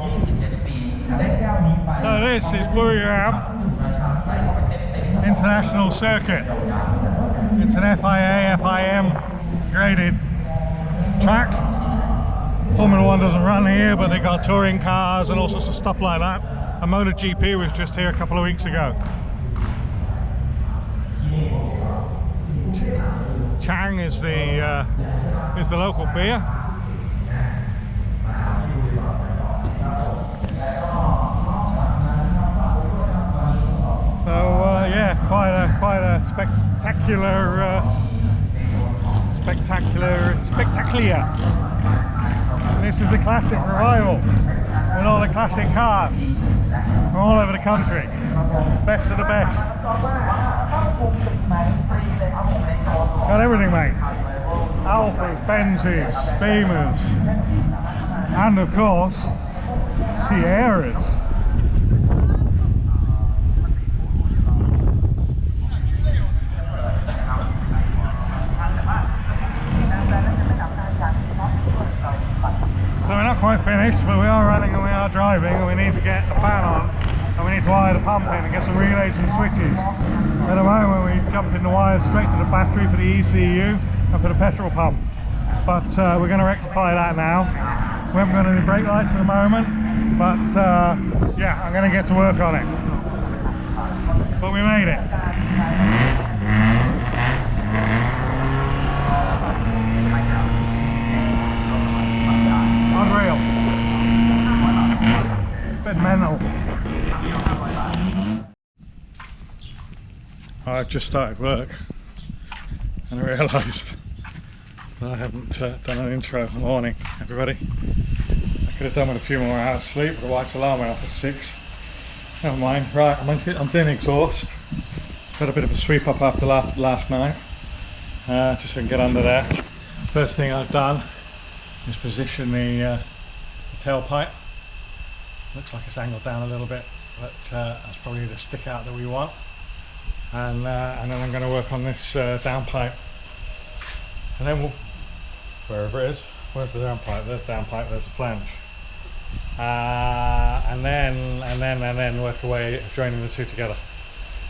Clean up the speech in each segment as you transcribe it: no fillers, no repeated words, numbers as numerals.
So this is Buriram International Circuit. It's an FIA, FIM graded track. Formula 1 doesn't run here, but they got touring cars and all sorts of stuff like that. And MotoGP was just here a couple of weeks ago. Chang is the local beer. So yeah, quite a spectacular. This is the classic revival with all the classic cars from all over the country. Best of the best. Got everything, mate. Alphas, Benzes, Beamers, and of course Sierras. So we're not quite finished, but we are running and we are driving, and we need to get the fan on, and we need to wire the pump in and get some relays and switches. At the moment we jumped in the wires straight to the battery for the ECU and for the petrol pump. But we're going to rectify that now. We haven't got any brake lights at the moment, but yeah, I'm going to get to work on it. But we made it. Unreal. Bit mental. I've just started work and I realised I haven't done an intro. Morning everybody. I could have done with a few more hours sleep, but the wife's alarm went off at 6. Never mind. Right, I'm doing exhaust. Had a bit of a sweep up after last night, just so I can get under there. First thing I've done is position the tailpipe. Looks like it's angled down a little bit, but that's probably the stick out that we want. And then I'm going to work on this downpipe, and then we'll, wherever it is, where's the downpipe? There's the downpipe, there's the flange, and then work away at joining the two together.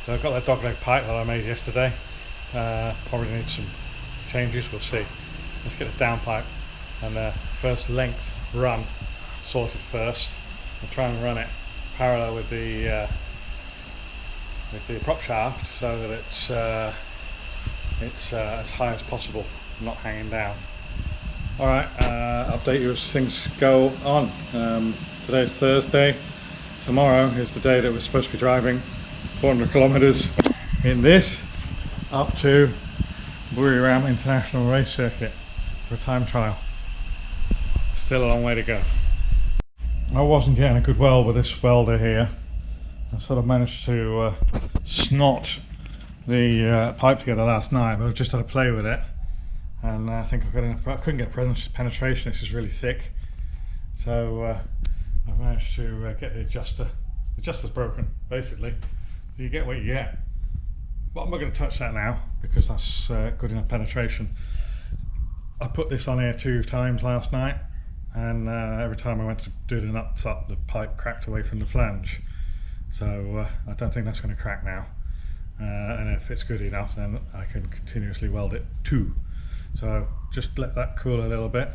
So I've got that dogleg pipe that I made yesterday. Probably need some changes, we'll see. Let's get the downpipe and the first length run sorted first. We'll try and run it parallel with the prop shaft so that it's as high as possible, not hanging down. Alright, update you as things go on. Today's Thursday. Tomorrow is the day that we're supposed to be driving 400 kilometers in this up to Buriram International Race Circuit for a time trial. Still a long way to go. I wasn't getting a good weld with this welder here. I sort of managed to snot the pipe together last night, but I just had to play with it, and I think I got enough. I couldn't get penetration. This is really thick, so I've managed to get the adjuster. The adjuster's broken, basically. So you get what you get. But I'm not going to touch that now because that's good enough penetration. I put this on here 2 times last night, and every time I went to do the nuts up, the pipe cracked away from the flange. So I don't think that's going to crack now, and if it's good enough then I can continuously weld it too. So just let that cool a little bit,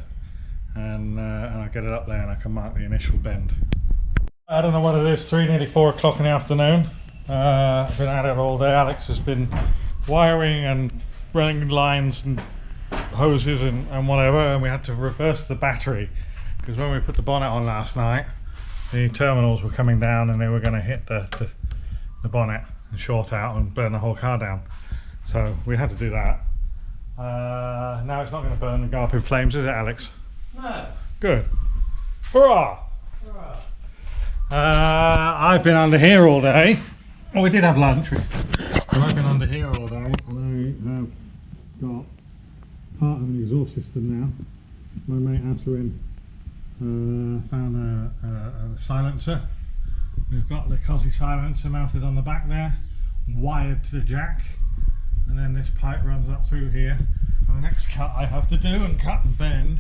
and I'll get it up there and I can mark the initial bend. I don't know what it is, nearly 4 o'clock in the afternoon. I've been at it all day. Alex has been wiring and running lines and hoses and whatever, and we had to reverse the battery because when we put the bonnet on last night, the terminals were coming down and they were going to hit the bonnet and short out and burn the whole car down. So we had to do that. Now it's not going to burn and go up in flames, is it, Alex? No. Good. Hurrah! Hurrah. I've been under here all day. Oh, we did have lunch. I've been under here all day, and I have got part of an exhaust system now. My mate Asrin found a silencer. We've got the Cosy silencer mounted on the back there, wired to the jack, and then this pipe runs up through here. And the next cut I have to do, and cut and bend,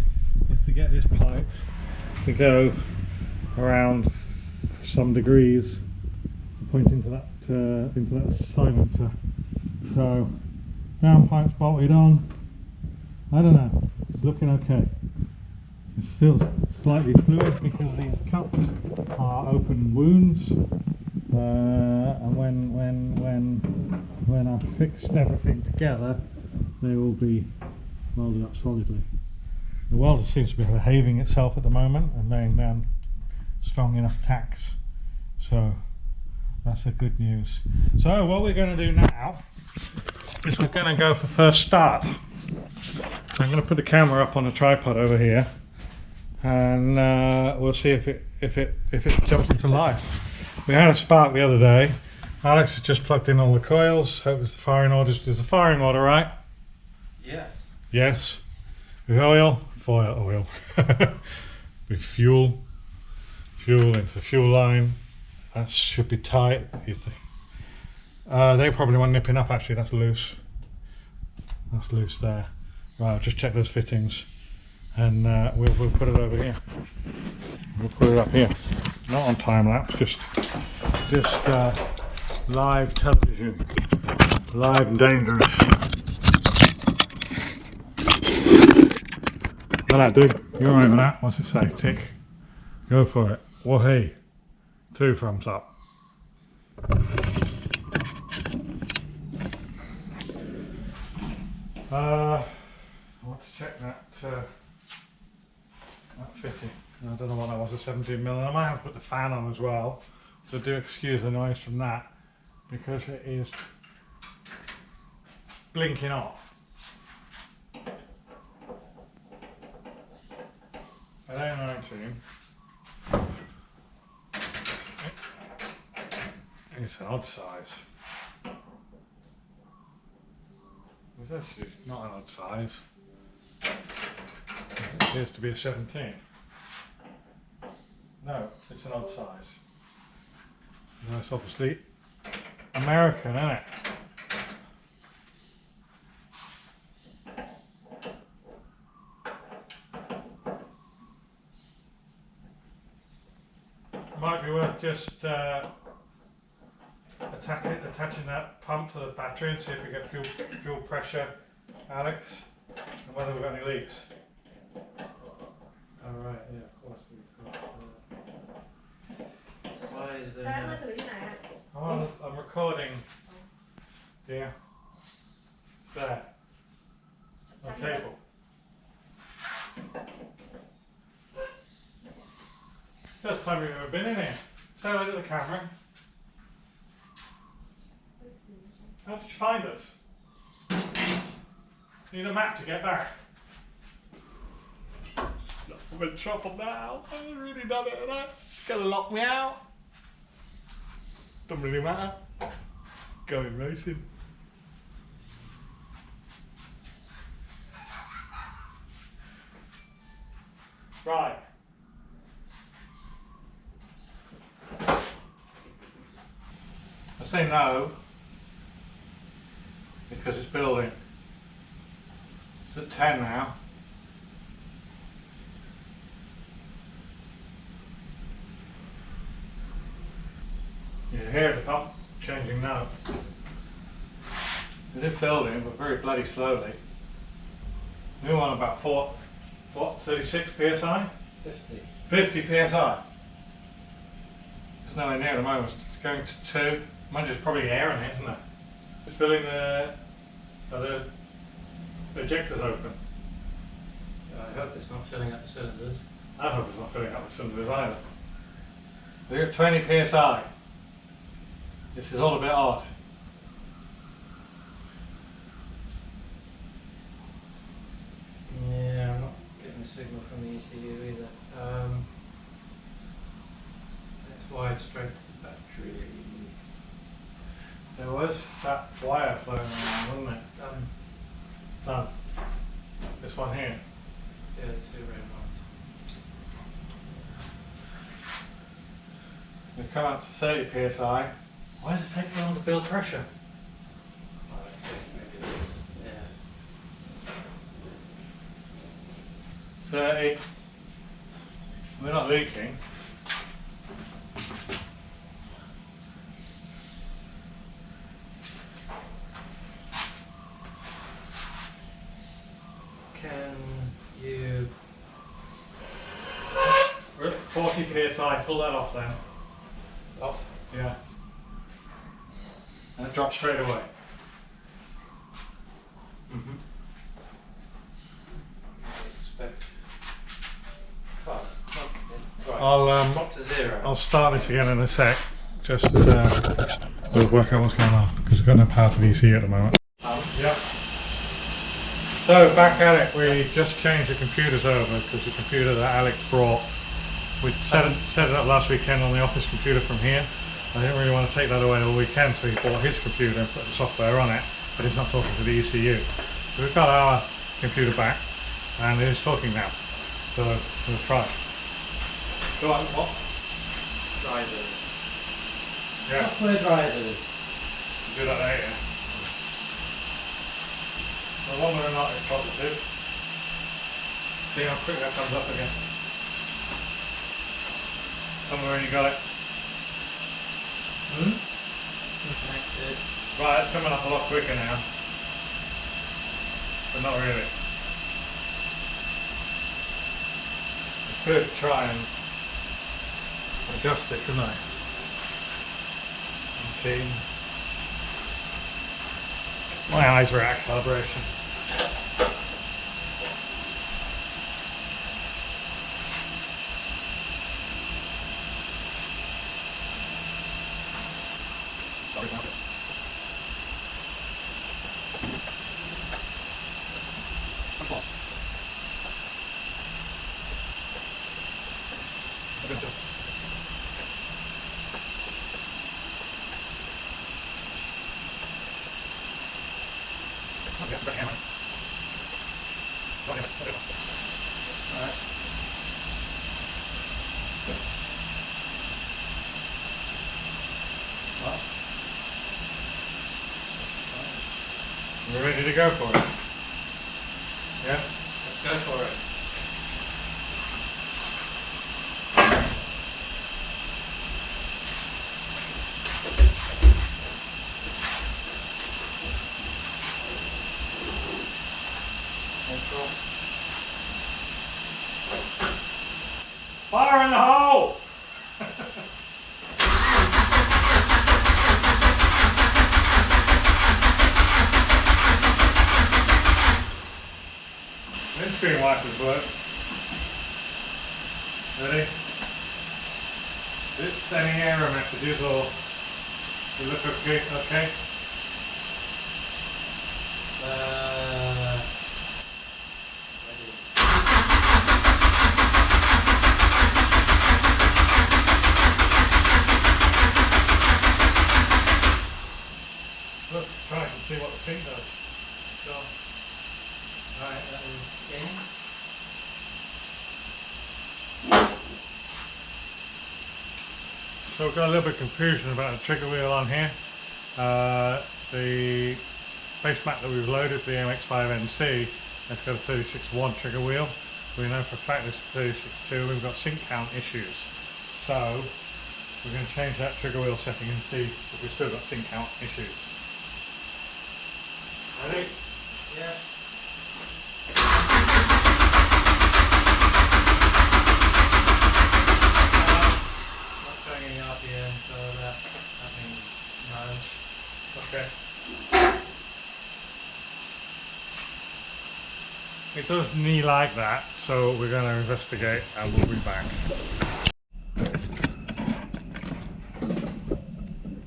is to get this pipe to go around some degrees, pointing to that silencer. So downpipe's bolted on. I don't know, it's looking okay. It's still slightly fluid because these cups are open wounds, and when I've fixed everything together, they will be welded up solidly. The welder seems to be behaving itself at the moment and laying down strong enough tacks, so that's the good news. So what we're going to do now is we're going to go for first start. So I'm going to put the camera up on a tripod over here, and we'll see if it jumps into life. We had a spark the other day. Alex has just plugged in all the coils. Hope it's the firing order. Is the firing order right? Yes. Yes. With oil, oil. With fuel into the fuel line. That should be tight. They probably want nipping up. Actually, that's loose. That's loose there. Right, I'll just check those fittings, and we'll put it over here. We'll put it up here. Not on time lapse, just live television, live and dangerous. Like that, dude. You're alright with that? What's it say? Tick. Go for it. Well, hey, 2 thumbs up. I want to check that fitting. I don't know what that was, a 17mm. I might have to put the fan on as well, so do excuse the noise from that, because it is blinking off. At A19, it's an odd size. It's actually not an odd size. It appears to be a 17. No, it's an odd size. No, it's obviously American, isn't it? Might be worth just attaching that pump to the battery and see if we get fuel pressure, Alex, and whether we've got any leaks. Oh right, yeah, of course we've got. Why is there? I'm recording, dear. It's there. On the table. First time we've ever been in here. Say hello to the camera. How did you find us? Need a map to get back. I'm in trouble now. I've really done it, and it's gonna lock me out. Doesn't really matter. Going racing. Right. I say no because it's building. It's at 10 now. You hear the pump changing now. It is building, but very bloody slowly. We're on about 36 psi? 50 psi. It's nowhere near at the moment. It's going to 2. Mine's just probably air in it, isn't it? It's filling the ejectors open. I hope it's not filling up the cylinders. I hope it's not filling up the cylinders either. We're at 20 psi. This is all a bit odd. Yeah, I'm not getting a signal from the ECU either. Let's wire straight to the battery. There was that wire floating around, wasn't it? Done. This one here. Yeah, 2 red ones. We come up to 30 psi. Why does it take so long to build pressure? I think maybe it is. Yeah. 30. We're not leaking. What you can hear side, pull that off then. Off. Yeah. And it drops straight away. Mm-hmm. Expect. Oh, okay. Right. Drop to 0. I'll start this again in a sec. Just we'll work out what's going on because we've got no power to the ECU at the moment. Yeah. So back at it. We just changed the computers over because the computer that Alex brought, we set it up last weekend on the office computer from here. I didn't really want to take that away all weekend, so he bought his computer and put the software on it, but it's not talking to the ECU. So we've got our computer back and it is talking now. So we'll try. Go on, what? Drivers. Yeah. Software drivers. Do that later. Well, one way or not is positive. See how quick that comes up again. Tell me when you got it. Connected. Right, it's coming up a lot quicker now. But not really. I could try and adjust it, couldn't I? Okay. My eyes were at calibration. We're ready to go for it. Yeah? Let's go for it. Fire in the hole! Windscreen wipers work. Ready? Any error messages or you look okay? Okay. Look, try and see what the sync does. So, Right, that is in. So we've got a little bit of confusion about the trigger wheel on here. The base mat that we've loaded for the MX-5NC has got a 36.1 trigger wheel. We know for a fact this is 36.2. We've got sync count issues. So we're going to change that trigger wheel setting and see if we've still got sync count issues. Ready? Yeah. Not showing any RPM, so that means no. Okay. It does knee like that, so we're going to investigate and we'll be back.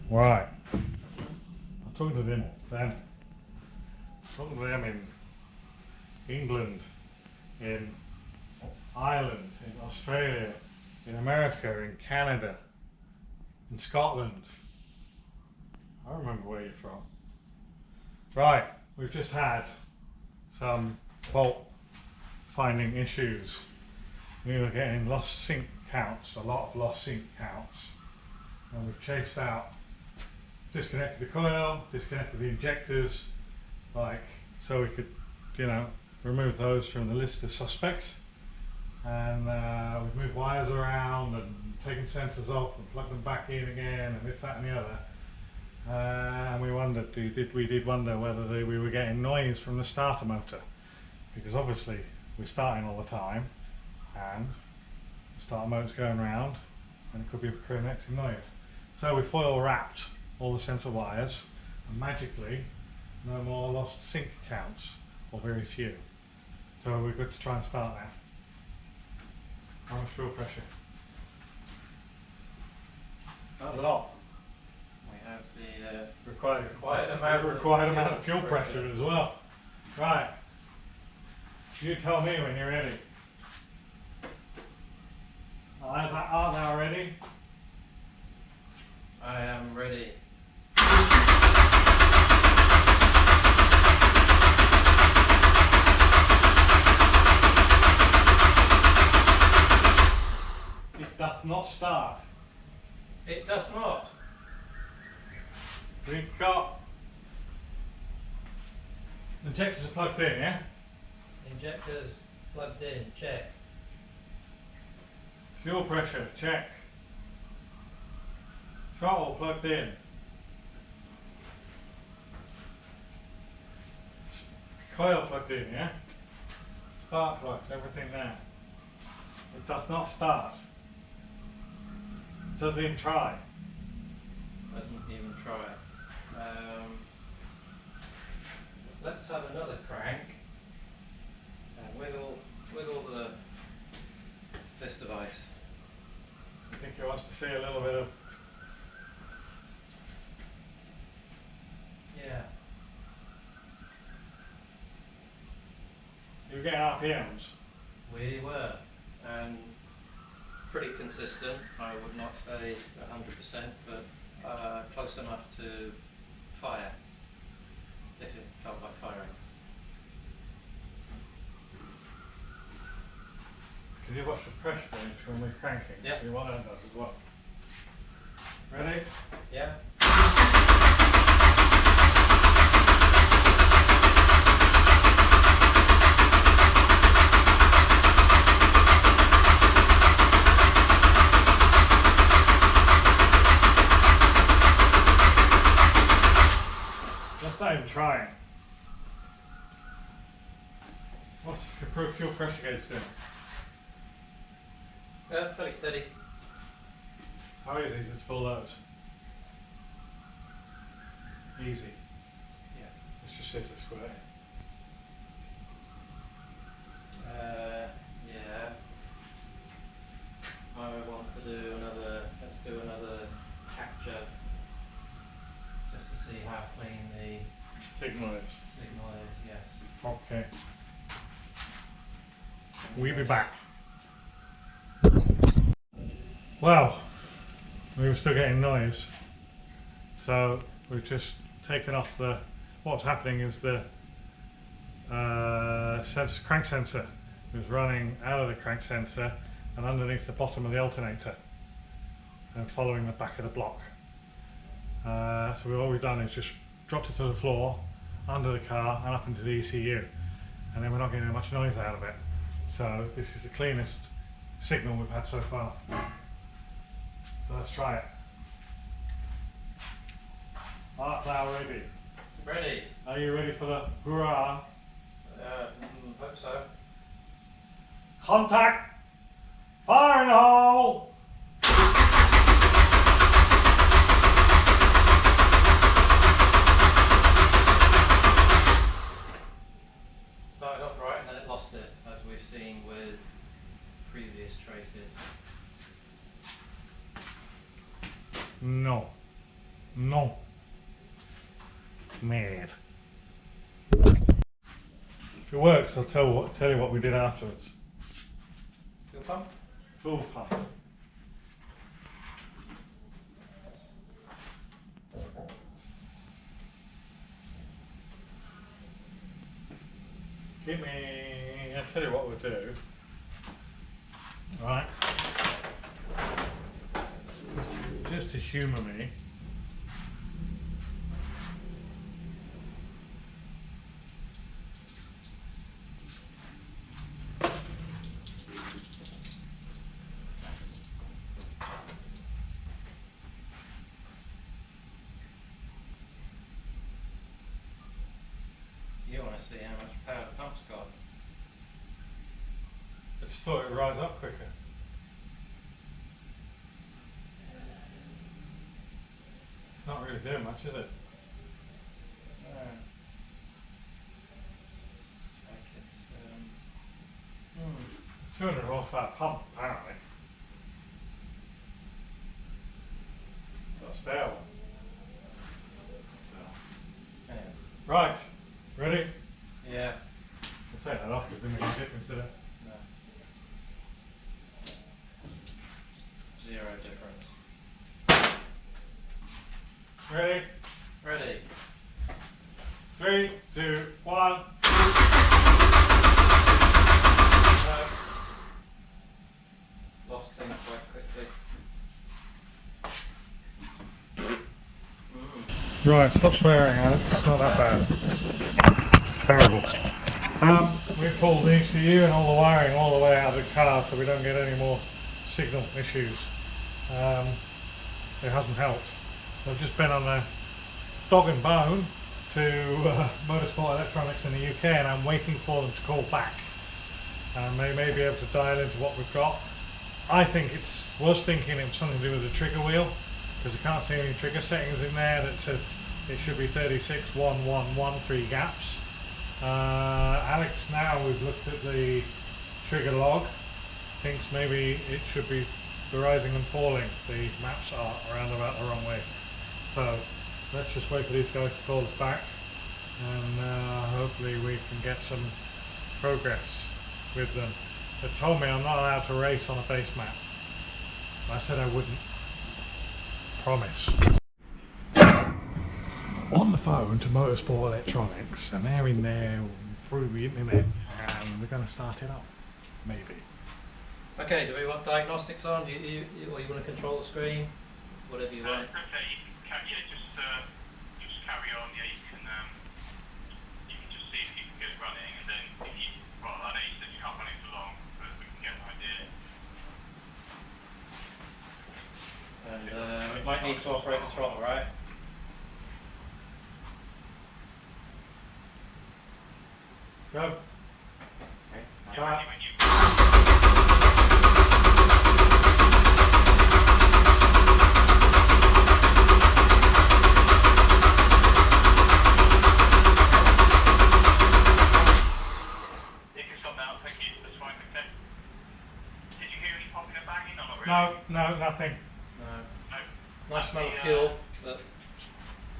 Right. I'm talking to them then. Talking to them in England, in Ireland, in Australia, in America, in Canada, in Scotland. I remember where you're from. Right, we've just had some fault finding issues. We were getting lost sync counts, a lot of lost sync counts, and we've chased out, disconnected the coil, disconnected the injectors, like so we could, you know, remove those from the list of suspects, and we've moved wires around and taken sensors off and plugged them back in again and this, that and the other. And we wondered, we did wonder whether we were getting noise from the starter motor, because obviously we're starting all the time and Start motor's going round, and it could be connecting noise. So we foil wrapped all the sensor wires, and magically no more lost sync counts, or very few. So we're good to try and start now. How much fuel pressure? Not a lot. We have the Required required amount of fuel pressure as well. Right. You tell me when you're ready. Are now ready? I am ready. It doth not start. It does not. We've got injectors are plugged in, yeah? Injectors plugged in, check. Fuel pressure, check. Throttle plugged in. Coil plugged in, yeah? Spark plugs, everything there. It doth not start. It doesn't even try. Doesn't even try. Let's have another crank and wiggle this device. I think he wants to see a little bit of. Yeah. You were getting RPMs. We were, and pretty consistent. I would not say 100%, but close enough to fire, if it felt like firing. Can you watch the pressure gauge when we're cranking? Yeah. See what that does as well. Ready? Yeah. That's not even trying. What's the fuel pressure gauge doing? Fairly steady. How easy is it to pull those? Easy. Yeah. Let's just sit it square. Yeah. I want to do another. Let's do another capture, just to see how clean the Signal is. signal is. Yes. Okay. We'll be back. Well, we were still getting noise, so we've just taken off the. What's happening is the crank sensor was running out of the crank sensor and underneath the bottom of the alternator and following the back of the block. So all we've done is just dropped it to the floor, under the car and up into the ECU, and then we're not getting much noise out of it. So this is the cleanest signal we've had so far. So let's try it. Art thou ready? Ready. Are you ready for the hurrah? Hope so. Contact! Fire in the hole! Started off right and then it lost it, as we've seen with previous traces. No. No. Mad. If it works, I'll tell you what we did afterwards. Fuel pump? Full pump. Give me. I'll tell you what we'll do. Right. Just to humour me. You want to see how much power the pump's got. I just thought it would rise up quicker. really doing much, is it? Like it's 200 horsepower pump, apparently. Got a spare one. yeah. Right, ready? Yeah. We'll take that off because then we can dip into the... No. Zero difference. Ready? Ready. 3, 2, 1. Lost sync quite quickly. Right, stop swearing, Alex. It's not that bad. It's terrible. We pulled the ECU and all the wiring all the way out of the car so we don't get any more signal issues. It hasn't helped. I've just been on a dog and bone to Motorsport Electronics in the UK, and I'm waiting for them to call back. And they may be able to dial into what we've got. I think was thinking it was something to do with the trigger wheel, because you can't see any trigger settings in there that says it should be 36, 1, 1, 1, 3 gaps. Alex, now we've looked at the trigger log, thinks maybe it should be the rising and falling. The maps are around about the wrong way. So let's just wait for these guys to call us back, and hopefully we can get some progress with them. They told me I'm not allowed to race on a base map. I said I wouldn't. Promise. On the phone to Motorsport Electronics, and they're in there through the internet, and we're going to start it up. Maybe. Okay, do we want diagnostics on? Or you want to control the screen? Whatever you want. Okay, you can just carry on. Yeah, you can just see if you can get it running, and then if you, well, I know you said you can't run it for long, but we can get an idea. And we might need to operate the throttle, right? Go. Okay. Start. When you can stop now, thank you. That's fine, okay. Did you hear any popping and banging or not really? No, nothing. No. No. Nice smell of The, fuel, but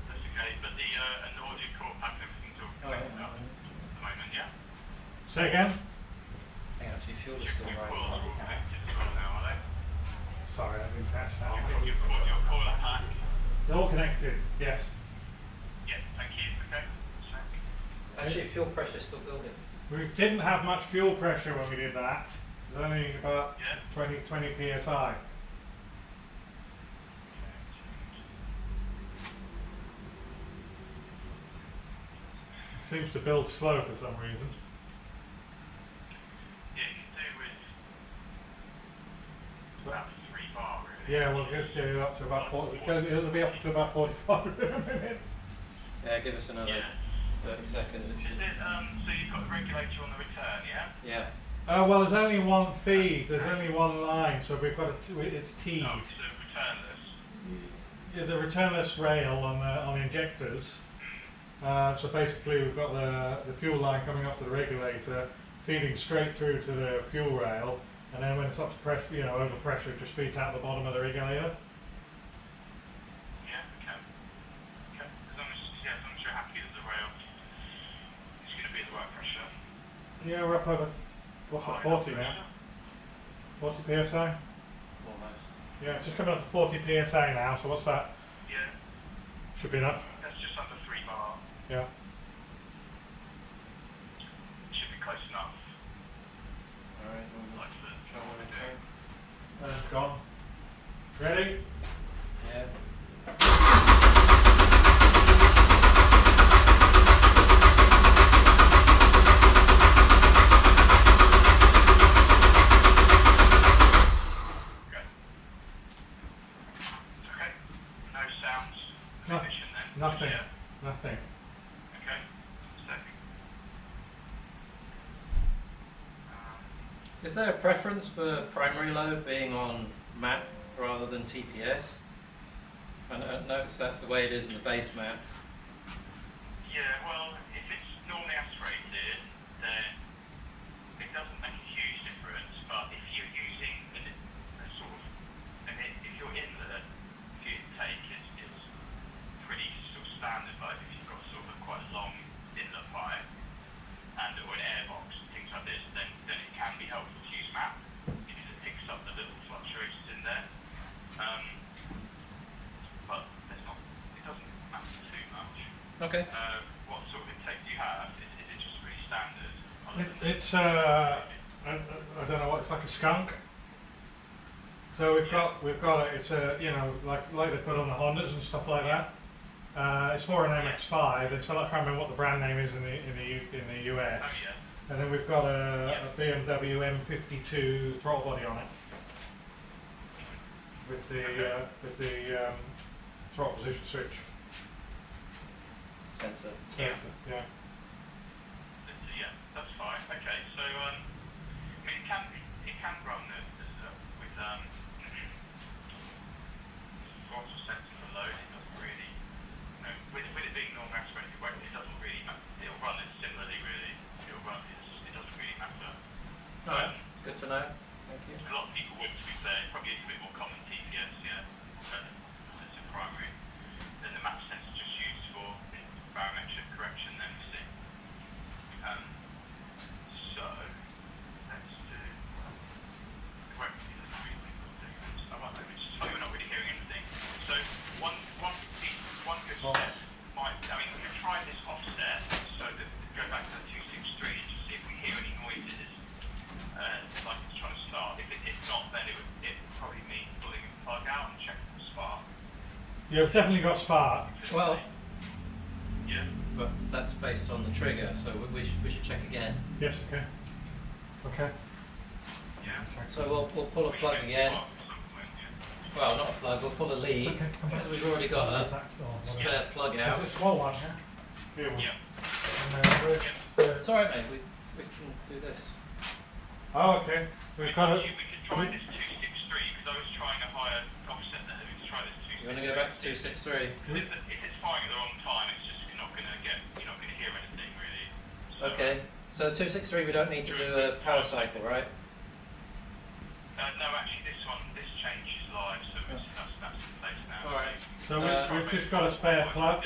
That's okay, but the and the audio core pack and everything's all connected up at the moment, yeah? Say again? I think actually fuel is still Your right. coils are all connected as well now, are they? Sorry, I didn't catch that. Your coil pack. They're all connected, yes. Yeah, thank you, okay. Actually, fuel pressure is still building. We didn't have much fuel pressure when we did that. It was only about Yeah. 20 psi. Seems to build slow for some reason. Yeah, you can do with about 3 bar really. Yeah, we'll get it up to about 40. It'll be up to about 45 in a minute. Yeah, give us another Yeah. 30 seconds. It Is should. it, so you've got the regulator on the return, yeah? Yeah. Well, there's only one feed. There's only one line, so we've got it's teed. Oh, it's the returnless. Yeah, the returnless rail on injectors. So basically, we've got the fuel line coming up to the regulator, feeding straight through to the fuel rail, and then when it's up to pressure, over pressure, it just feeds out the bottom of the regulator. Yeah, okay. Okay. As long as you're happy that the rail is going to be at the right pressure. Yeah, we're up over what's that, 40 now? 40 psi. Almost. Yeah, just coming up to 40 psi now. So what's that? Yeah, Should be enough. that's just under 3 bar. Yeah. Should be close enough. Alright, Like the try one what again. we're doing. Gone. Ready? Yeah. Okay. Okay. No sounds. No, Emission then. nothing. Yeah. Nothing. Okay. Second. Is there a preference for primary load being on map rather than TPS? And notice that's the way it is in the base map. Yeah, well, if it's normally aspirated, then it doesn't make a huge difference. But if you're using a sort of, if your inlet, if your intake is pretty sort of standard, like if you've got sort of quite a long inlet pipe and or an airbox, things like this, then it can be helpful to use map because it picks up the little fluctuations in there. But it doesn't matter too much. Okay. What sort of intake do you have? Is it just pretty standard? It's I don't know what, it's like a skunk. So we've got it. It's a, you know, like they put on the Hondas and stuff like that. It's for an MX-5. It's I can't remember what the brand name is in the US. Oh yeah. And then we've got a BMW M52 throttle body on it with the throttle position switch. Sensor. Yeah. Yeah. Yeah, that's fine. Okay, so I mean, it can run with throttle sensor for load. It doesn't really, you know, with it being normal aspirated weight, it doesn't really matter. It'll run it similarly, really. It doesn't really matter. Alright, good to know. Thank you. A lot of people would, to be fair, it probably is a bit more common TPS, yeah. It's a primary. Then the map sensor just used for barometric correction, then you see. So let's do correctly. I might maybe just tell you we're not really hearing anything. So one good step might, I mean, we could try this offset, so that go back to the 263 and just see if we hear any noises, like it's trying to start. If not, then it would probably mean pulling the plug out and checking the spark. Yeah, we've definitely got spark. Well, yeah. but that's based on the trigger, so we should check again. Yes. Okay. Okay. Yeah. So we'll pull a plug again. Well, not a plug. We'll pull a lead. Okay, come back. We've already got a spare plug out. It's a small one, yeah? Here one. Yeah. It's alright, mate. We can do this. Oh, okay. We've got We could try this 263 because I was trying a higher offset there. We could try this 263. You want to go back to 263? If it's firing at the wrong time, it's just you're not going to hear anything really. So, Okay. So 263, we don't need to do a power cycle, right? No, actually, this change is live, so that's in place now. Alright. So we've just got a spare plug.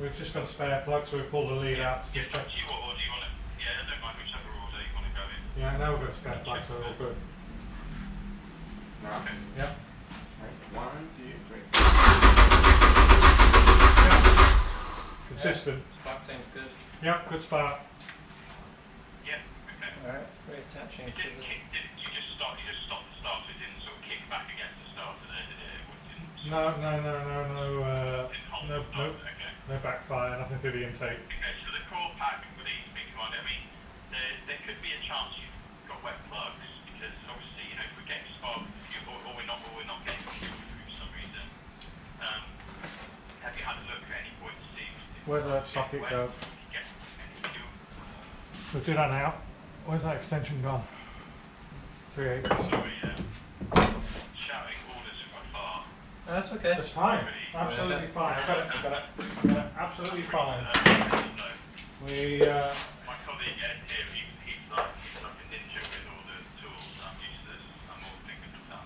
We've just got a spare plug, so we pull the lead out. Yeah, do you or do you want to? Yeah, I don't mind whichever order you want to go in. Yeah, now we've got a spare plug, so we're all good. Okay. Yeah. Right, 1, 2, 3. Consistent. Spark seems good. Yeah, good spark. Yeah. Okay. Alright, reattaching to the... You just stopped the start, so it didn't sort of kick back against the starter there, did it? No, Didn't hold the start, okay. no backfire, nothing through the intake. Okay, so the core pack with these big one, I mean, there could be a chance you've got wet plugs because obviously, you know, if we're getting spark or we're not getting fuel for some reason. Have you had a look at any point to see Where's that socket go? get any fuel? We'll do that now. Where's that extension gone? 3/8. Sorry, shouting orders from afar. That's okay. That's fine. Absolutely fine. I've got it. Absolutely fine. No. We, My colleague Ed here, he's like a ninja with all the tools. I'm used to this. I'm all thinking of that.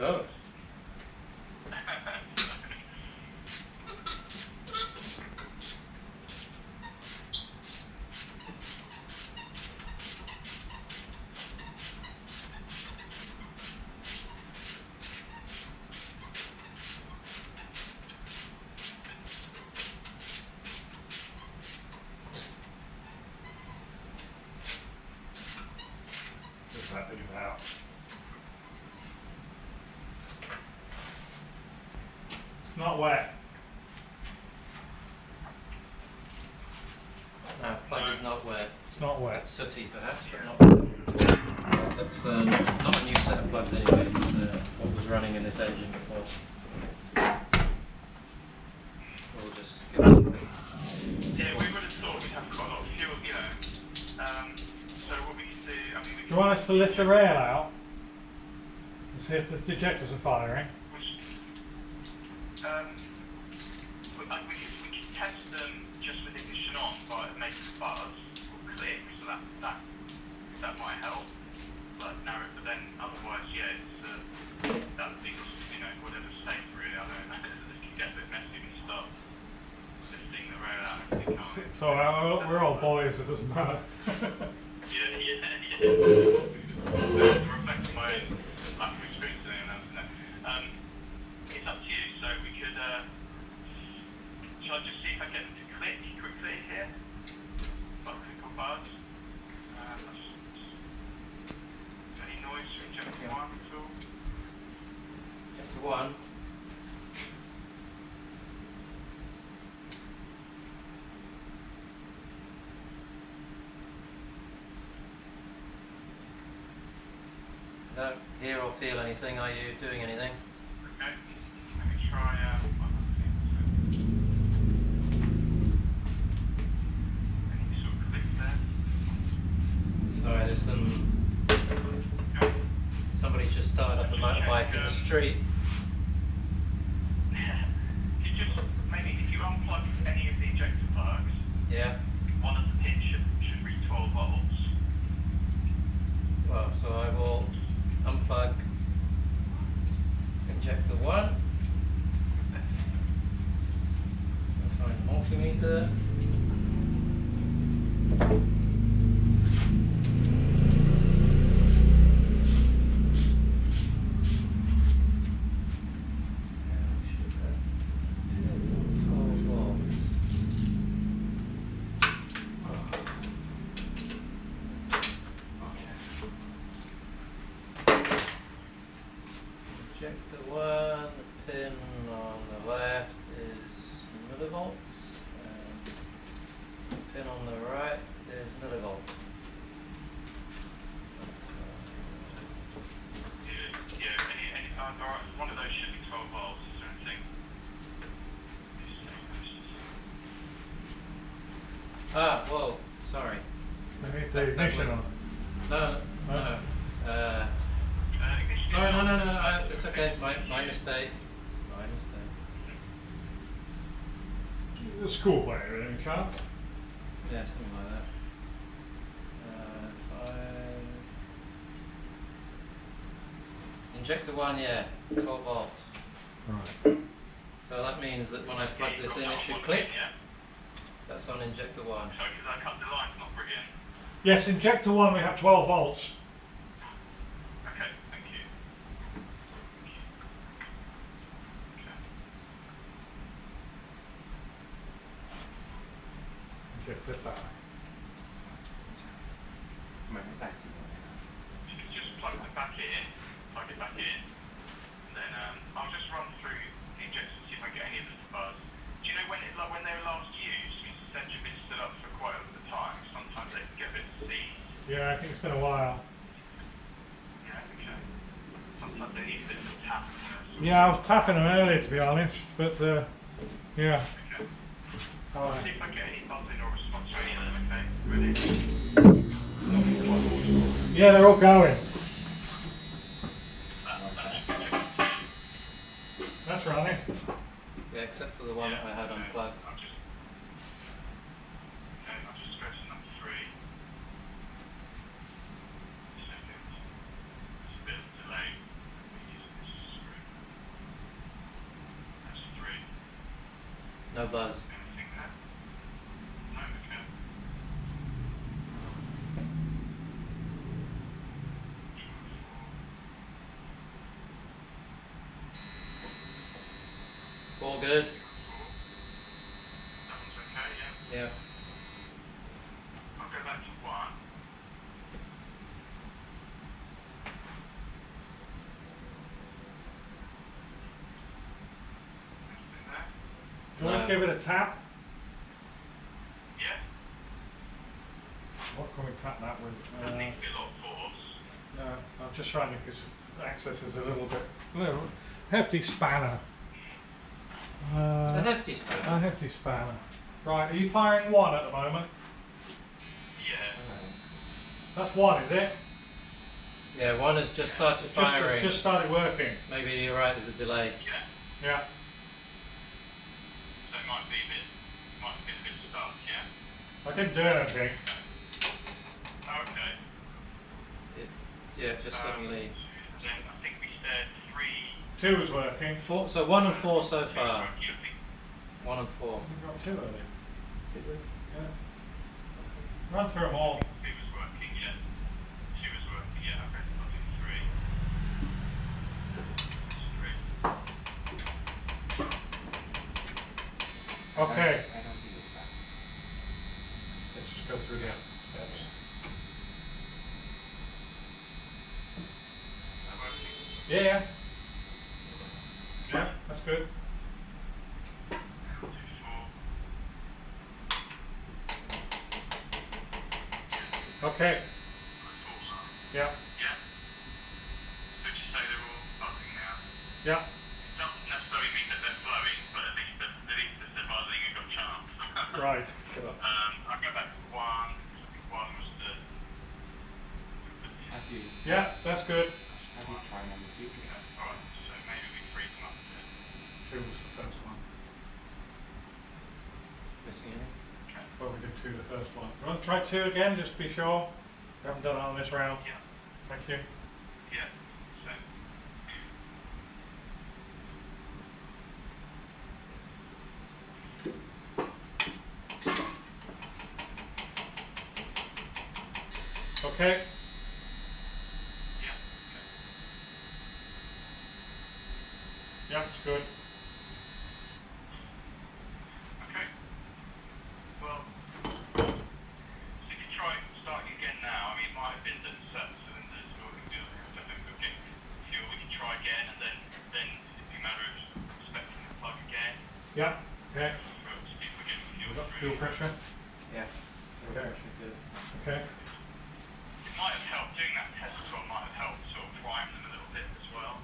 Oh. just that leave out. Not wet. No, plug is not wet. It's not wet. That's sooty perhaps, but not wet. That's not a new set of plugs anyway. It's what was running in this engine before. We'll just give it a quick... Yeah, we would have thought we'd have quite a lot of fuel, you know. So what we can do, I mean, we Do can... you want us to lift the rail out and see if the ejectors are firing? Which, we could test them just with ignition on by making a buzz or click, so that might help. But no, but then otherwise, yeah, that would be, whatever state really. I don't know. It can get a bit messy when you start lifting the rail out and everything, can't it? So we're all boys, it doesn't matter. Yeah. To reflect my own lack of experience in anyone else, no. It's up to you. So we could. Shall I just see if I get them to click quickly here? If I click on buzz. Any noise from injector one at all? Injector one. Don't hear or feel anything. Are you doing anything? Okay. Let me try. Any sort of click there? Sorry, there's somebody's just started up a motorbike in the street. You just maybe if you unplug any of the injector plugs, Yeah. one of the pins should read 12 volts. Well, so I will unplug injector one. I'll find multimeter. Injector one, the pin on the left is millivolts, and the pin on the right is millivolts. Alright, one of those should be 12 volts, is there anything? Whoa, sorry. I need the ignition on. No. Sorry, no, it's okay, my mistake. The school way, everything sharp. Yeah, something like that. Injector one, yeah, 12 volts. Right. So that means that when I plug this in, it should click. That's on injector one. Sorry, because I cut the line's not brilliant. Yes, injector one we have 12 volts. Okay, thank you. Injector back. You could just plug it back in, and then I'll just run through the injectors and see if I get any of them to buzz. Do you know when they were last used? Because the sensor been stood up for quite a time. Sometimes they can get a bit seized. Yeah, I think it's been a while. Yeah, okay. Sometimes they need a bit of a tap. Yeah, I was tapping them earlier to be honest, but yeah. Okay. Alright. See if I get any buzzing or response to any of them, okay? Ready? Yeah, they're all going. That's running. Yeah, except for the one that I had unplugged. I'll just go to number 3. Second. It's a bit of a delay. That's 3. No buzz. Anything there? No, okay. All good? That one's okay, yeah. Yeah. I'll go back to 1. Anything there? Do you want to give it a tap? Yeah. What can we tap that with? Doesn't need to be a lot of force. No, I'm just trying to because access is a little hefty spanner. A hefty spanner. A hefty spanner. Right, are you firing 1 at the moment? Yeah. That's 1, is it? Yeah, one has just started firing. Just started working. Maybe you're right, there's a delay. Yeah. Yeah. So might be a bit stuck, yeah? I didn't do anything. Okay. Yeah, just suddenly. Then I think we said 3. 2 was working. Four, so 1 and 4 so Two far. working, I think. 1 and 4. We got 2 early. Did we? Yeah. Run through them all. 2 was working, yeah. 2 was working, yeah. Okay, I'll do 3. Okay. I don't think it's that. Let's just go through the steps. Is that working? Yeah, yeah. Yeah, that's good. 2, 4. Okay. 4 side. Yeah. Yeah. So would you say they're all buzzing now? Yeah. It doesn't necessarily mean that they're flowing, but at least they're buzzing and got chance. Right. I'll go back to 1. I think 1 was the Have you Yeah, that's good. tried number 2? okay, alright, so maybe we freeze them up a bit. 2 was the first one. Missing any? Okay. Well, we did 2 the first one. You want to try 2 again, just to be sure? We haven't done it on this round. Yeah. Thank you. Yeah. So Okay. yeah. Yeah, it's good. Okay. Well, so if you try starting again now, I mean, it might have been that certain cylinders or I don't know if we'll get fuel. We can try again, and then it'd be a matter of inspecting the plug again. Yeah. Okay. See if we get fuel We've got through. fuel pressure. Yeah. Okay. Good. Okay. It might have helped, doing that test as well might have helped sort of prime them a little bit as well.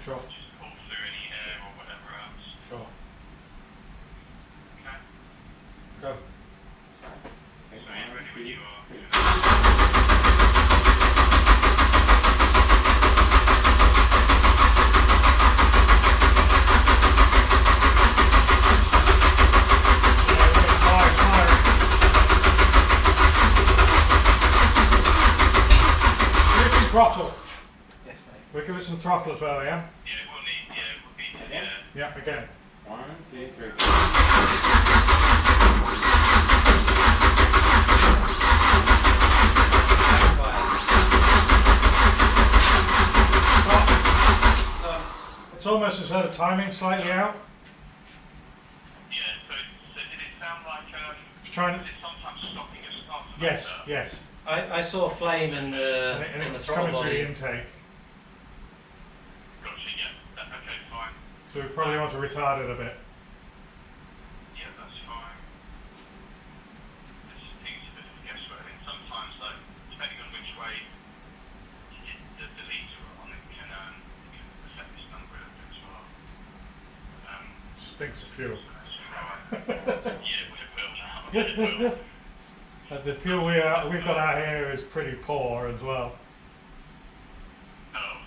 Sure. Just pull through any air or whatever else. Sure. Okay. Go. Start. Okay, So you're ready when 1, 2, you are. 3. Fire, fire. Give it some throttle. Yes, mate. We'll give it some throttle as well, yeah? Yeah, we'll need, Again? Yeah, again. 1, 2, 3. It's almost as though the timing's slightly out. yeah, so did it sound like, It's trying is to... it sometimes stopping a start to Yes, motor? yes. I saw a flame in the And the it's throttle coming through the body. intake. Gotcha, yeah. Okay, fine. So we probably want to retard it a bit. Yeah, that's fine. This thing's a bit of guesswork. I think sometimes, though, depending on which way you get the deleter on, it can affect this number a little bit as well. Stinks of fuel. Yeah, it will now. It will. The fuel we've got out here is pretty poor as well. Oh,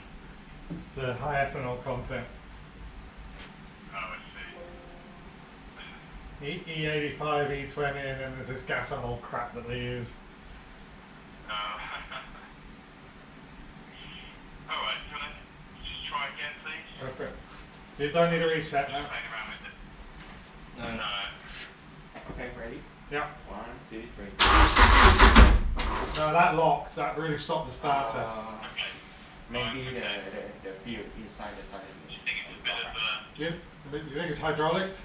It's high ethanol content. I see. E85, E20, and then there's this gasohol crap that they use. Alright, do you want to just try again, please? Perfect. You don't need a reset Just now. playing around with it. No. Okay, ready? Yeah. 1, 2, 3. No, that locked. That really stopped the starter. Okay. Maybe Fine, okay. the fuel inside the side. Do you think it's a bit of a... You think it's hydraulic?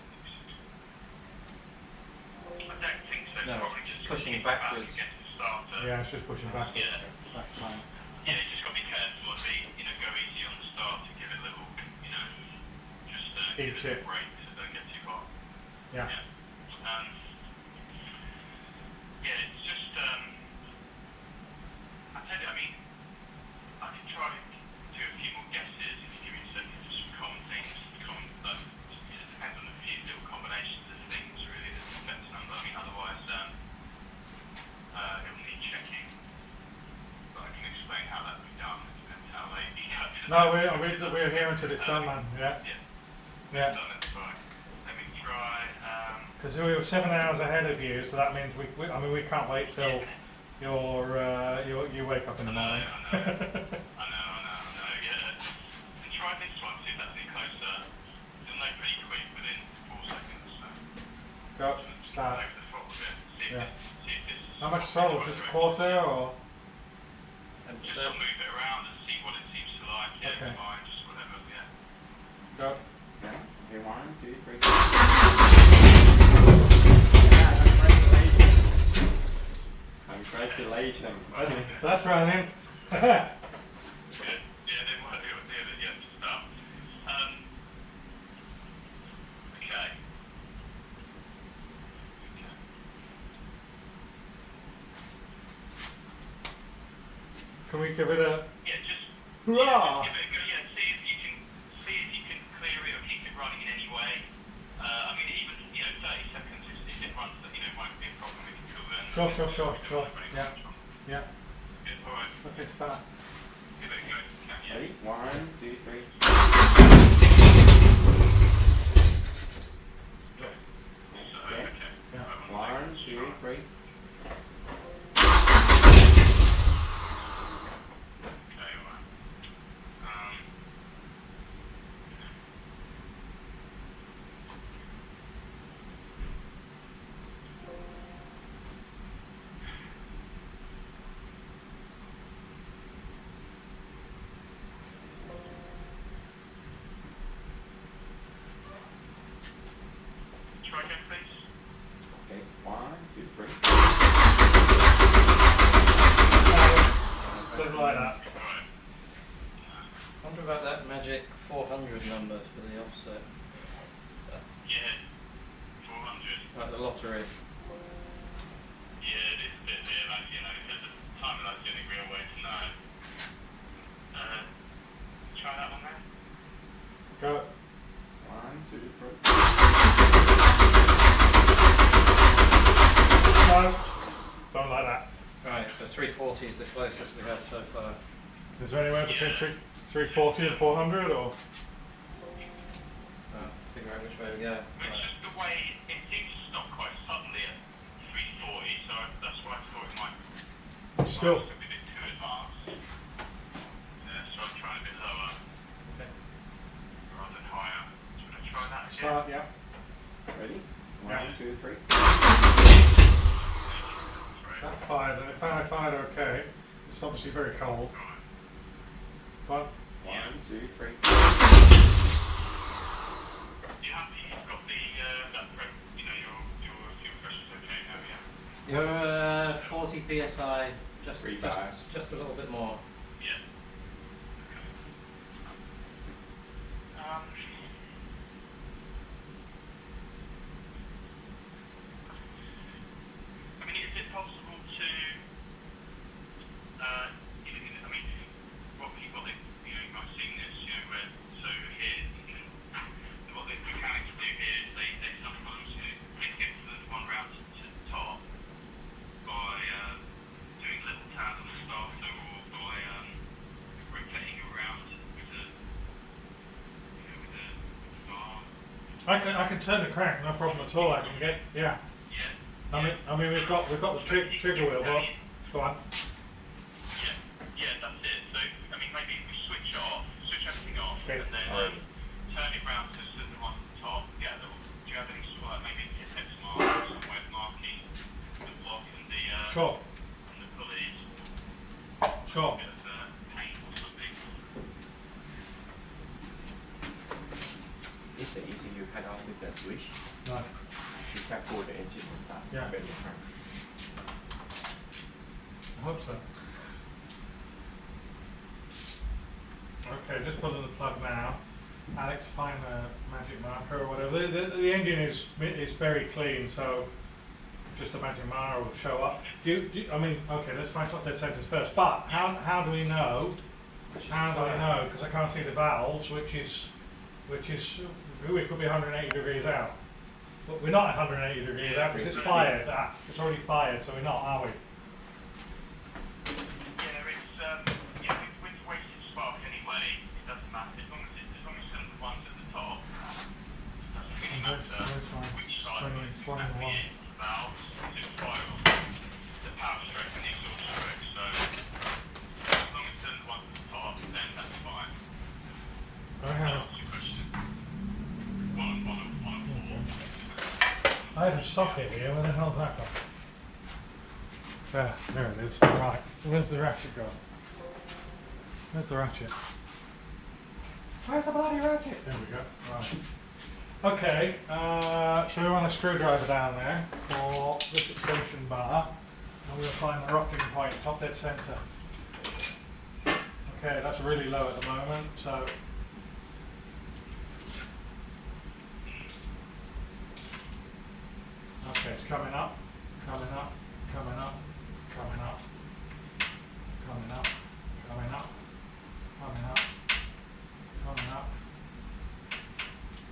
I don't think so. It's No, probably it's just pushing kicking back backwards. against the starter. Yeah, it's just pushing back. Yeah. That's fine. Yeah, you just got to be careful and go easy on the start and give it a little, just give Each it a it. break so it don't get too hot. Yeah. Yeah, it's just, I tell you, I mean, I could try to do a few more guesses if you give me a second, just some common things, it depends on a few little combinations of things really that affect the number. I mean, otherwise, it'll need checking. But I can explain how that would be done. It depends how they No, we're here until it's done, man. Yeah. Yeah. Yeah. Done it, right. Let me try. Right. Because we were 7 hours ahead of you, so that means I mean, we can't wait till you wake up in the morning. I know. Yeah. And try this one. See if that's any closer. It'll know pretty quick within 4 seconds. So. Go, start. Over the throttle a bit. See Yeah. if this. How much throttle? Just a quarter or? Just sort of move it around and see what it seems to like. Yeah, Okay. fine, just whatever. Yeah. Go. Okay. Okay, 1, 2, 3. Congratulations. That's running. Good. Yeah, they might do it. Yeah, start. Okay. Can we give it a Yeah, just. hurrah? Yeah, just give it a go. Yeah, see if you can clear it or keep it running in any way. I mean, even 30 seconds if it runs, won't be a problem if you cool then. Sure. Yeah. Yeah. Good. All right. Okay, start. Give it a go. Yeah. Ready? 1, 2, 3. So, Okay. okay. Yeah. 1, 2, 3. Okay, all right. Try again, please. Okay, 1, 2, 3. Doesn't like that. All right. I wonder about that magic 400 number for the offset, Yeah. 400. like the lottery. Yeah, it is a bit there, like, at the time that's the only real way to know. Try that one there. Go. 1, 2, 3. No. Don't like that. Right, so 340 is the closest we have so far. Is there anywhere between 340 and 400 or? Figure out which way we go. But it's just the way it seems to stop quite suddenly at 340, so that's why I thought it might Still. be a bit too advanced. Yeah, so I'm trying a bit lower Okay. rather than higher. Do you want to try that again? Start, yeah. Ready? Yeah. 1, 2, 3. That fired, and if I fired okay, it's obviously very cold. One. 1, 2, 3. You happy? You've got the, that prep, your fuel pressure's okay now, yeah? You're 40 psi, Three bars. just a little bit more. Yeah. Okay. I mean, is it possible to, I mean, what people, you might have seen this, where, so here, what the mechanics do here is they sometimes, they get the one round to the top by doing little tabs on the starter or by rotating around with the, with the bar. I can turn the crank, no problem at all. I can get, yeah. Yeah. I mean, we've got the trigger wheel. But go on. Yeah, that's it. So, I mean, maybe if we switch everything off, Okay. and then Alright. turn it round to the one at the top. Yeah, do you have any sort of, maybe a Tipex mark or some way of marking the block and the, Sure. and the pulleys? Sure. A bit of paint or something. It's easy, you cut off with the switch. No. You can pull the engine to start. Yeah. Very hard. I hope so. Okay, just put in the plug now. Alex, find the magic marker or whatever. The engine is very clean, so just the magic marker will show up. I mean, okay, let's find top dead centers first. But how do we know? How do we know? Because I can't see the valves, which is we could be 180 degrees out. But we're not 180 degrees out because it's fired. It's already fired, so we're not, are we? Yeah, with wasted spark anyway, it doesn't matter. As long as it's still the ones at the top, it doesn't really matter. That's fine. I had a socket here, where the hell's that gone? There it is. Right, where's the ratchet gone? Where's the ratchet? Where's the bloody ratchet? There we go. Right. Okay, so we want a screwdriver down there for this extension bar, and we'll find the rocking point, top dead centre. Okay, that's really low at the moment, so okay, it's coming up, coming up, coming up, coming up, coming up, coming up, coming up, coming up,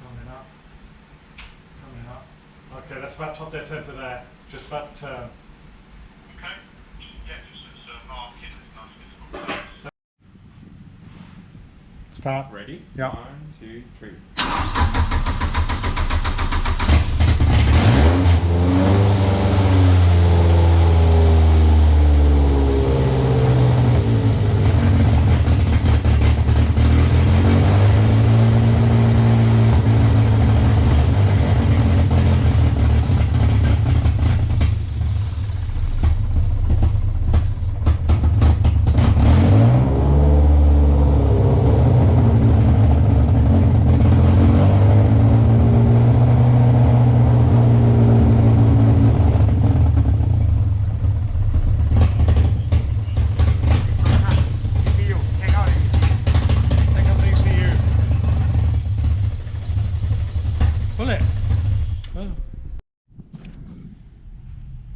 coming up, coming up. Okay, that's about top dead centre there, just about turn. Okay. Yeah, just as marking as nice visible place. Start. Ready? Yeah. 1, 2, 3.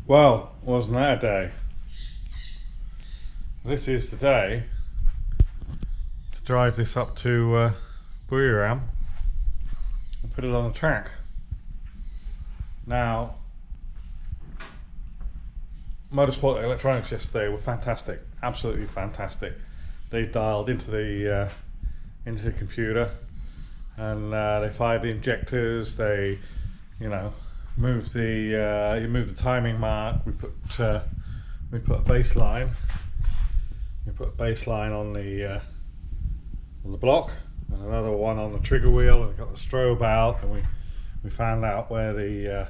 Well, wasn't that a day? This is the day to drive this up to Buriram and put it on the track. Now, Motorsport Electronics yesterday were fantastic, absolutely fantastic. They dialed into the computer and they fired the injectors. They, you know, moved the timing mark. We put a baseline. We put a baseline on the block, and another one on the trigger wheel, and got the strobe out, and we found out where the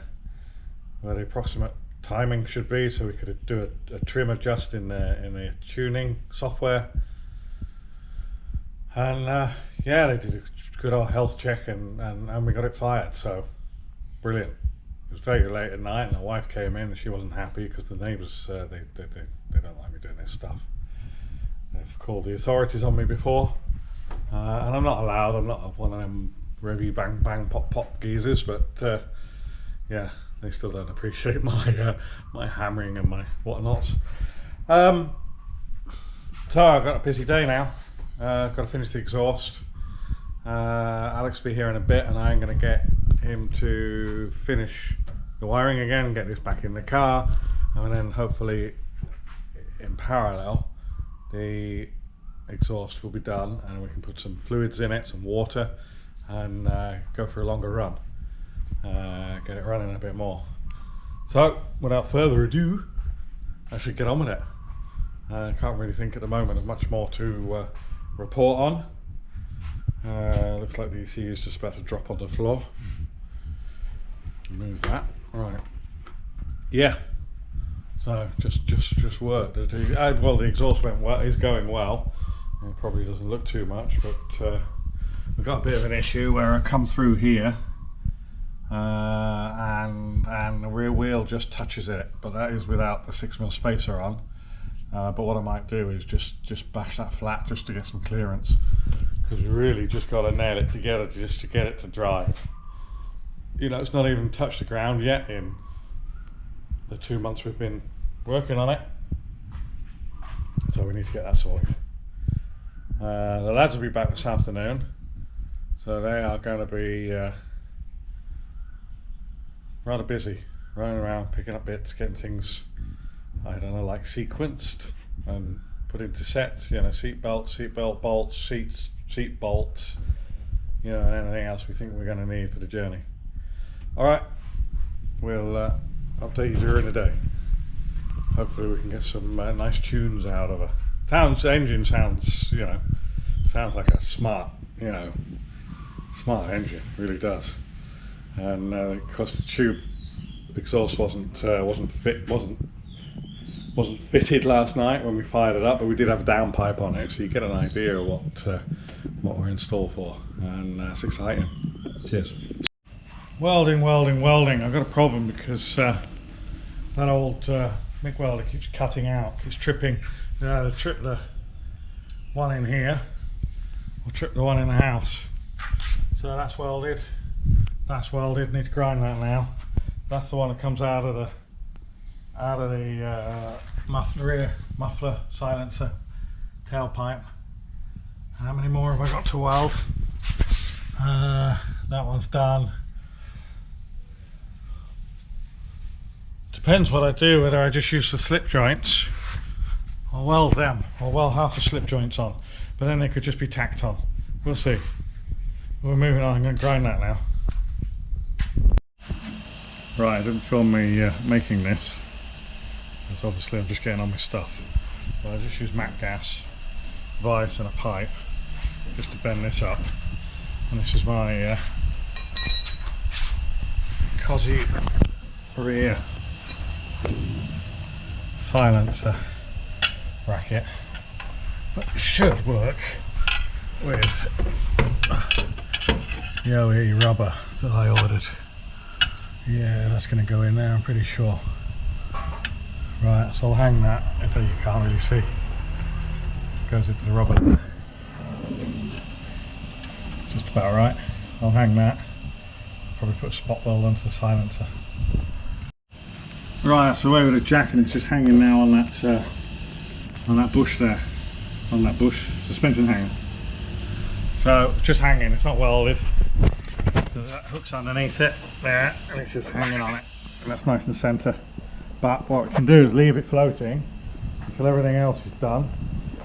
approximate timing should be, so we could do a trim adjust in the tuning software. And yeah, they did a good old health check, and we got it fired. So brilliant. It was very late at night, and my wife came in and she wasn't happy because the neighbours they don't like me doing this stuff. They've called the authorities on me before, and I'm not allowed. I'm not one of them revy bang bang pop pop geezers, but yeah, they still don't appreciate my my hammering and my whatnots. So I've got a busy day now. I've got to finish the exhaust. Alex will be here in a bit, and I'm going to get him to finish the wiring again, get this back in the car, and then hopefully in parallel the exhaust will be done, and we can put some fluids in it, some water, and go for a longer run, get it running a bit more. So without further ado, I should get on with it. I can't really think at the moment of much more to report on. Looks like the ECU is just about to drop on the floor. Move that. Right. Yeah. So just work. Well, the exhaust went well. Is going well. It probably doesn't look too much, but we've got a bit of an issue where I come through here, and the rear wheel just touches it, but that is without the 6mm spacer on. But what I might do is just bash that flat just to get some clearance, because we really just got to nail it together just to get it to drive. You know, it's not even touched the ground yet in the 2 months we've been working on it, so we need to get that sorted. The lads will be back this afternoon, so they are going to be rather busy, running around picking up bits, getting things, I don't know, like sequenced and put into sets, you know, seat belt bolts, seat bolts, you know, and anything else we think we're going to need for the journey. Alright, we'll update you during the day. Hopefully we can get some nice tunes out of her. Engine sounds, you know, sounds like a smart, you know, smart engine, really does. And of course the tube exhaust wasn't fitted last night when we fired it up, but we did have a downpipe on it, so you get an idea of what we're installed for, and it's exciting. Cheers. Welding. I've got a problem because that old MIG welder keeps cutting out, keeps tripping. Either trip the one in here or trip the one in the house. So that's welded. Need to grind that now. That's the one that comes out of the rear muffler silencer tailpipe. How many more have I got to weld? That one's done. Depends what I do, whether I just use the slip joints or weld them, or weld half the slip joints on, but then they could just be tacked on. We'll see. We're moving on. I'm going to grind that now. Right, I didn't film me making this, because obviously I'm just getting on my stuff. But I just use matte gas, vise and a pipe just to bend this up. And this is my Cosy rear silencer bracket, but should work with the OE rubber that I ordered. Yeah, that's going to go in there, I'm pretty sure. Right, so I'll hang that, although you can't really see. It goes into the rubber there. Just about right. I'll hang that. Probably put a spot weld onto the silencer. Right, that's the way with the jack, and it's just hanging now on that bush there. On that bush suspension hanger. So just hanging, it's not welded. So that hook's underneath it there, and it's just hanging on it, and that's nice and centre. But what we can do is leave it floating until everything else is done,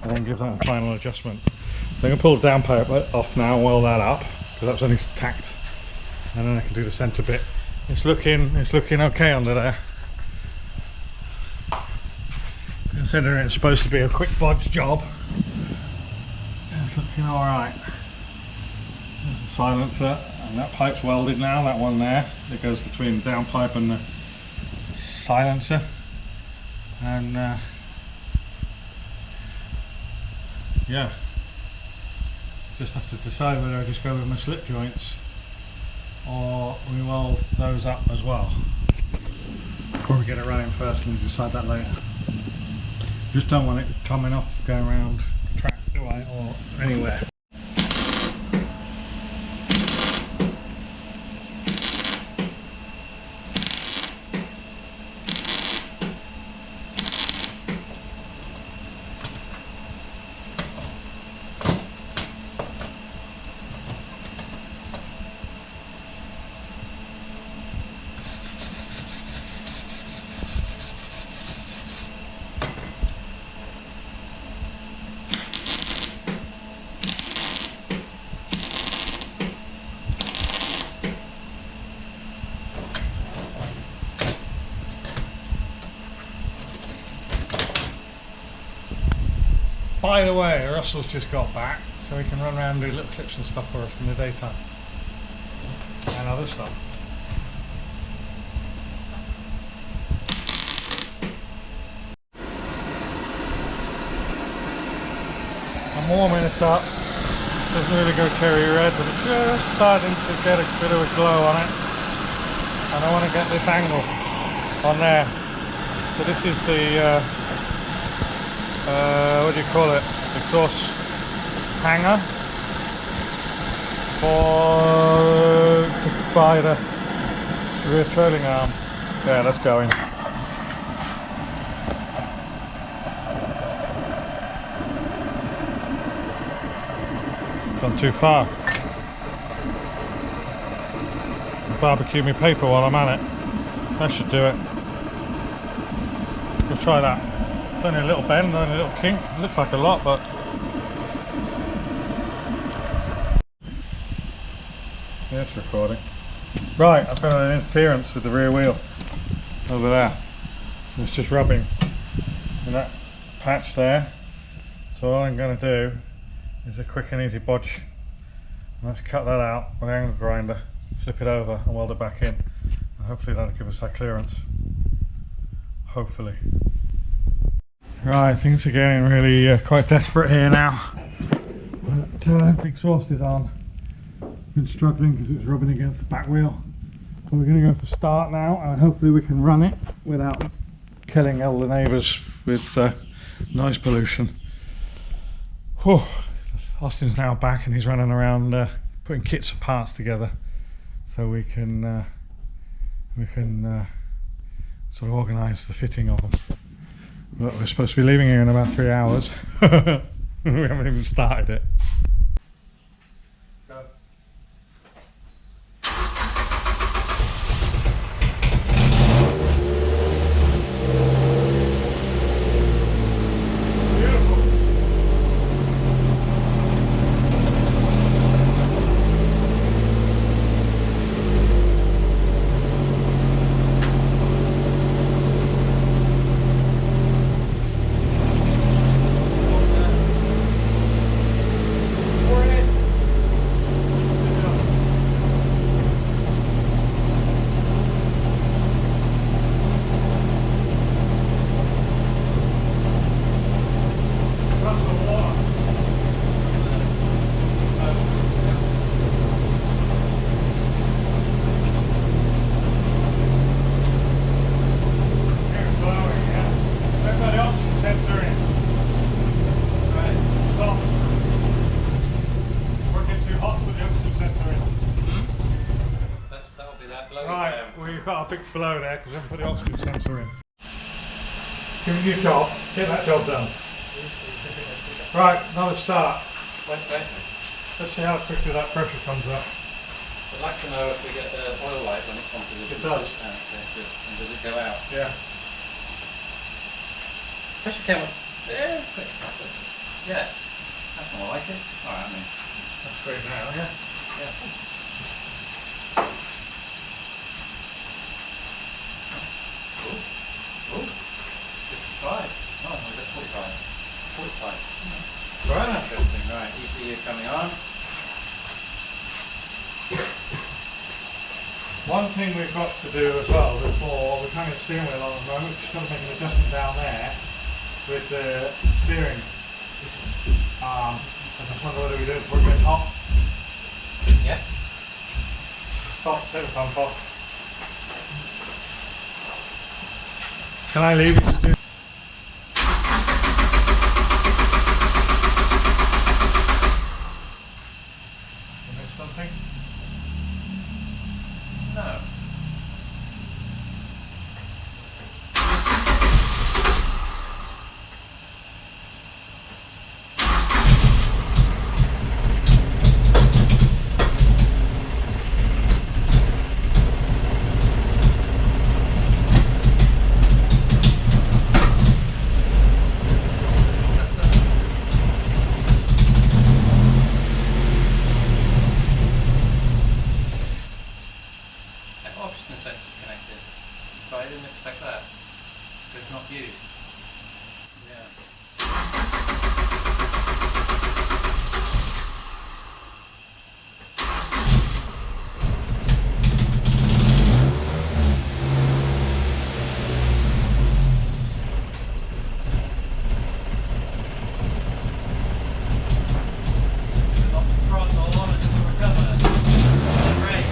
and then give that a final adjustment. So I'm going to pull the downpipe off now and weld that up, because that's only tacked, and then I can do the centre bit. It's looking okay under there. Considering it's supposed to be a quick bodge job, it's looking alright. There's the silencer, and that pipe's welded now, that one there. It goes between the downpipe and the silencer. And yeah, just have to decide whether I just go with my slip joints or we weld those up as well. Probably get it running first and decide that later. Just don't want it coming off, going around the track away or anywhere. By the way, Russell's just got back, so he can run around and do little clips and stuff for us in the daytime. And other stuff. I'm warming this up. Doesn't really go cherry red, but it's just starting to get a bit of a glow on it. And I want to get this angle on there. So this is the what do you call it? Exhaust hanger for just by the rear trailing arm. Yeah, that's going. Gone too far. Barbecue me paper while I'm at it. That should do it. We'll try that. It's only a little bend, only a little kink. It looks like a lot, but yeah, it's recording. Right, I've got an interference with the rear wheel over there. It's just rubbing in that patch there. So all I'm going to do is a quick and easy bodge. And let's cut that out with an angle grinder, flip it over and weld it back in. Hopefully that'll give us that clearance. Hopefully. Right, things are getting really quite desperate here now. But the exhaust is on. Been struggling because it was rubbing against the back wheel. So we're going to go for start now, and hopefully we can run it without killing all the neighbours with noise pollution. Whew. Austin's now back and he's running around putting kits of parts together so we can sort of organise the fitting of them. But we're supposed to be leaving here in about 3 hours. We haven't even started it. Go. We've got a big blow there because we haven't put the oxygen sensor in. Give me your job, get that job done. Right, another start. Wait. Let's see how quickly that pressure comes up. I'd like to know if we get the oil light when it's on position. It does. Okay, good. And does it go out? Yeah. Pressure camera. Yeah, quick. That's it. Yeah. That's more like it. Alright, I mean. That's great now, yeah? Yeah. Ooh. 55. Oh, was it 45? 45. Right, interesting. Right, ECU coming on. One thing we've got to do as well before we're hanging the steering wheel on at the moment, we've just got to make an adjustment down there with the steering arm. I just wonder whether we do it before it gets hot. Yeah. Stop, take the pump off. Can I leave it? You missed something? No. Oxygen sensor's connected, but I didn't expect that because it's not used. Yeah. Lock the throttle on and just recover. Brake.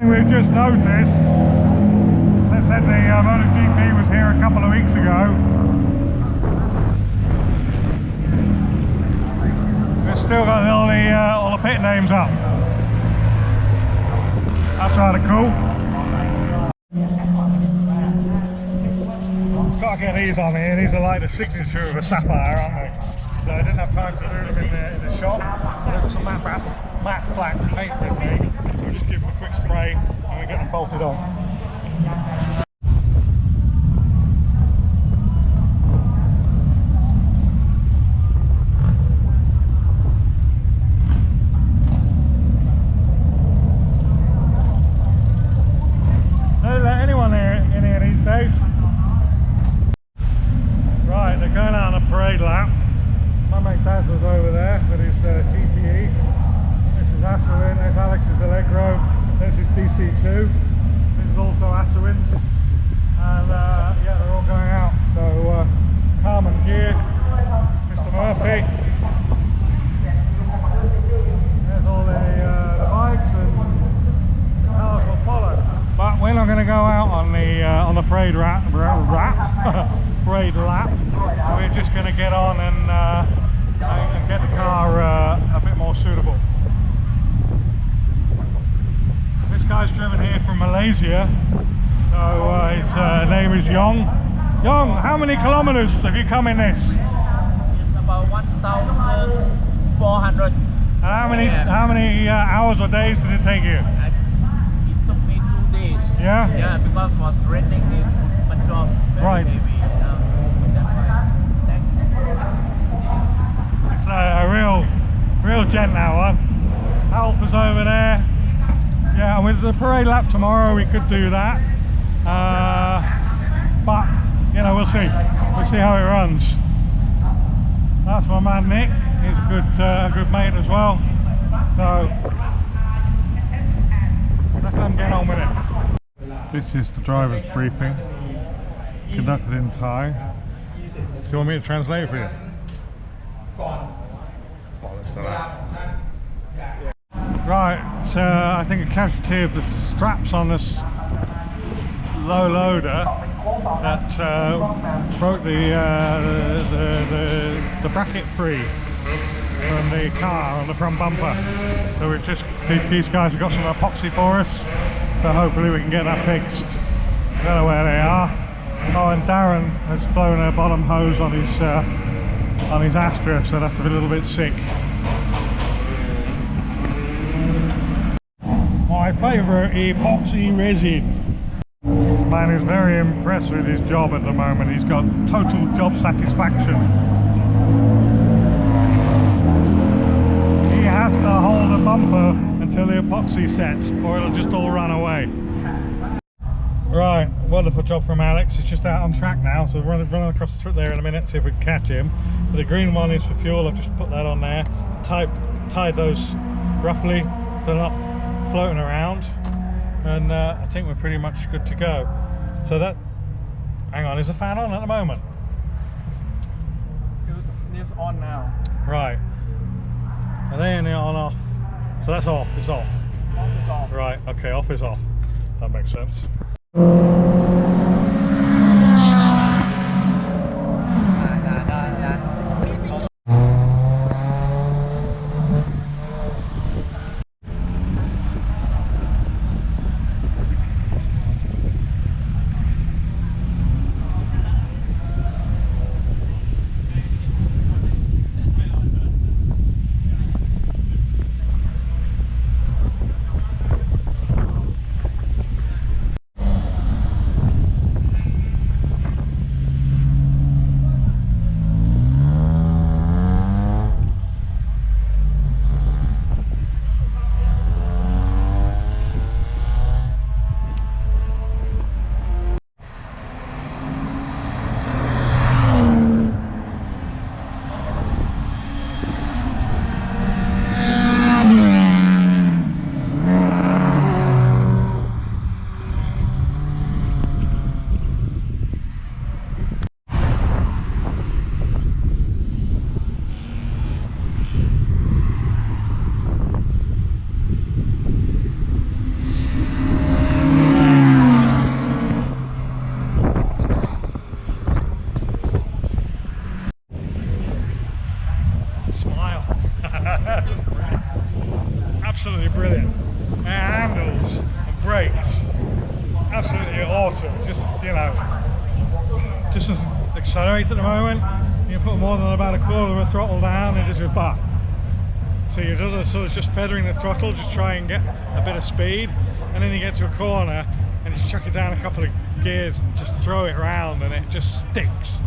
We just noticed, they said the MotoGP was here a couple of weeks ago. We've still got all the pit names up. That's rather cool. Gotta get these on here. These are like the signature of a Sapphire, aren't they? So I didn't have time to do them in the shop. But I've got some matte black paint with me. So we'll just give them a quick spray and we get them bolted on. Don't let anyone in here these days. Right, they're going out on a parade lap. My mate Dazzle's over there with his GTE. This is Aswin, there's Alex's Allegro, this is DC2. This is also Aswin's. And yeah, they're all going out. So Carmen Gear, Mr. Murphy. There's all the bikes and the cars will follow. But we're not going to go out on the parade parade lap. We're just going to get on and get the car a bit more suitable. This guy's driven here from Malaysia, so his name is Yong. Yong, how many kilometers have you come in this? It's about 1,400. And how many hours or days did it take you? It took me 2 days. Yeah? Yeah, because it was raining in Punjab, very Right. heavy. That's why. Thanks. It's a real gent now, huh? Alpha's over there. Yeah, and with the parade lap tomorrow we could do that. But, you know, we'll see. We'll see how it runs. That's my man Nick. He's a good mate as well. So, let's let him get on with it. This is the driver's briefing, conducted in Thai. Do you want me to translate it for you? Bollocks to that. Right, so I think a casualty of the straps on this low loader that broke the bracket free from the car on the front bumper. So we've just, these guys have got some epoxy for us, so hopefully we can get that fixed. I don't know where they are. Oh, and Darren has blown a bottom hose on his Astra, so that's a little bit sick. My favourite epoxy resin. This man is very impressed with his job at the moment. He's got total job satisfaction. He has to hold the bumper until the epoxy sets, or it'll just all run away. Right, wonderful job from Alex. He's just out on track now, so we're running across the track there in a minute, see if we can catch him. But the green one is for fuel. I've just put that on there. Tied those roughly so they're not floating around, and I think we're pretty much good to go. So that, hang on, is the fan on at the moment? It's on now. Right. Are they in the on off? So that's off, it's off. Off is off. Right, okay, off is off. That makes sense. Absolutely brilliant. Handles and brakes, absolutely awesome. Just, you know, just doesn't accelerate at the moment. You put more than about a quarter of a throttle down, it just goes back. So you're just sort of just feathering the throttle, just try and get a bit of speed, and then you get to a corner and you chuck it down a couple of gears and just throw it around, and it just sticks.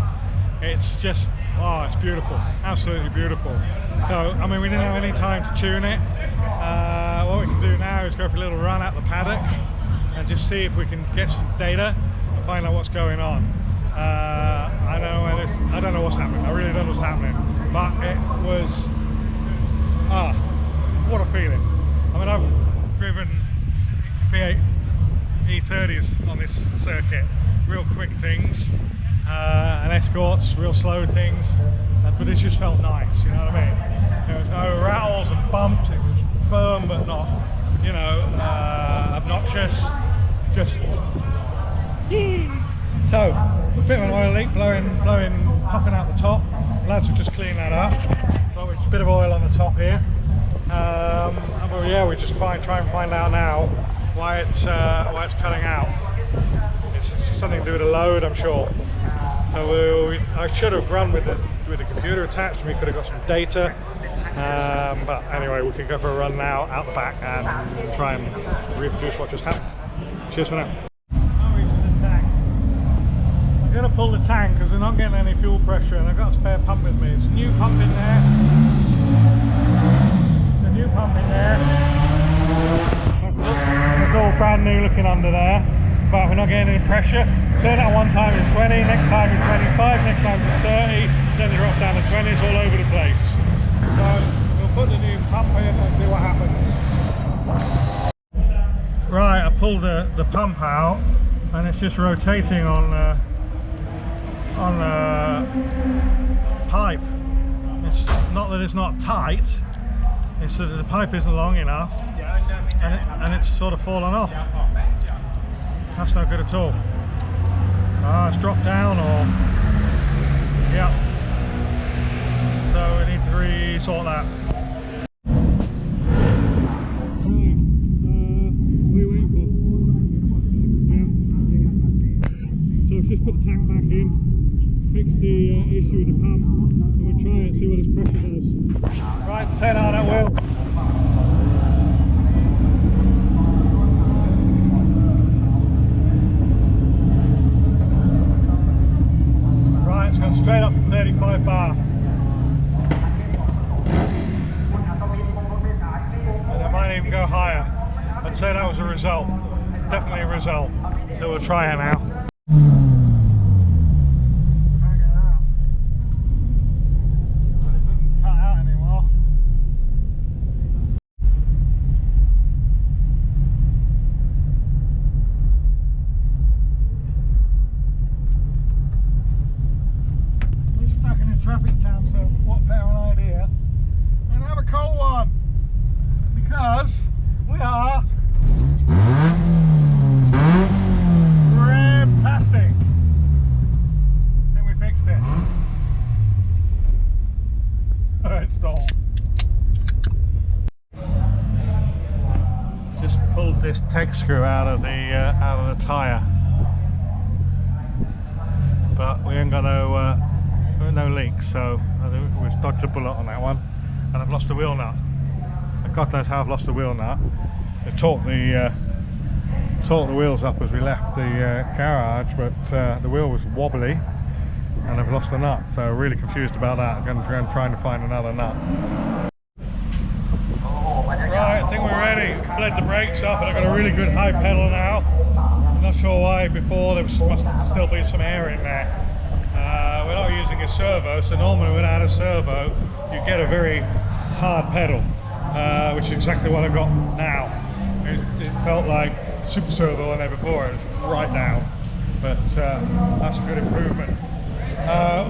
It's just, oh, it's beautiful, absolutely beautiful. So, I mean, we didn't have any time to tune it. What we can do now is go for a little run out the paddock and just see if we can get some data and find out what's going on. I don't know what's happening. I really don't know what's happening. But it was, what a feeling. I mean, I've driven V8 E30s on this circuit, real quick things, and escorts, real slow things, but this just felt nice, you know what I mean? There was no rattles and bumps, it was firm but not, you know, obnoxious, just so, a bit of an oil leak puffing out the top. Lads have just cleaned that up, but with a bit of oil on the top here. But yeah, we just try and find out now why it's cutting out. It's something to do with the load, I'm sure. So I should have run with the computer attached, and we could have got some data. But anyway, we can go for a run now out the back and try and reproduce what just happened. Cheers for now. Now we're to the tank. I'm going to pull the tank because we're not getting any fuel pressure, and I've got a spare pump with me. It's a new pump in there. It's a new pump in there. It's all brand new looking under there, but we're not getting any pressure. Turn that one time is 20, next time is 25, next time is 30, then it drops down to 20, it's all over the place. So we'll put the new pump in and see what happens. Right, I pulled the pump out and it's just rotating on the pipe. It's not that it's not tight, it's that the pipe isn't long enough and it's sort of fallen off. That's no good at all. It's dropped down, or yeah. So we need to re-sort that. What are you waiting for? Yeah. So I've just put the tank back in, fixed the issue with the pump, and we'll try it, see what its pressure does. Right, turn on that wheel. It's gone straight up to 35 bar. And it might even go higher. I'd say that was a result. Definitely a result. So we'll try it now. Can't get out. But it doesn't cut out anymore. Stuck in a traffic jam, so what better an idea than have a cold one, because we are fantastic. I think we fixed it. It stalled. Just pulled this tech screw out of the tyre, but we ain't got no leaks, so I think we've dodged a bullet on that one. And I've lost the wheel nut. God knows how I've lost the wheel nut. It torqued the wheels up as we left the garage, but the wheel was wobbly and I've lost the nut, so really confused about that. I'm going to try and find another nut. Right, I think we're ready. Bled the brakes up and I've got a really good high pedal now. I'm not sure why before, there must still be some air in there. We're not using a servo, so normally without a servo you get a very hard pedal, which is exactly what I've got now. It felt like super servo on there before, it was right down, but that's a good improvement.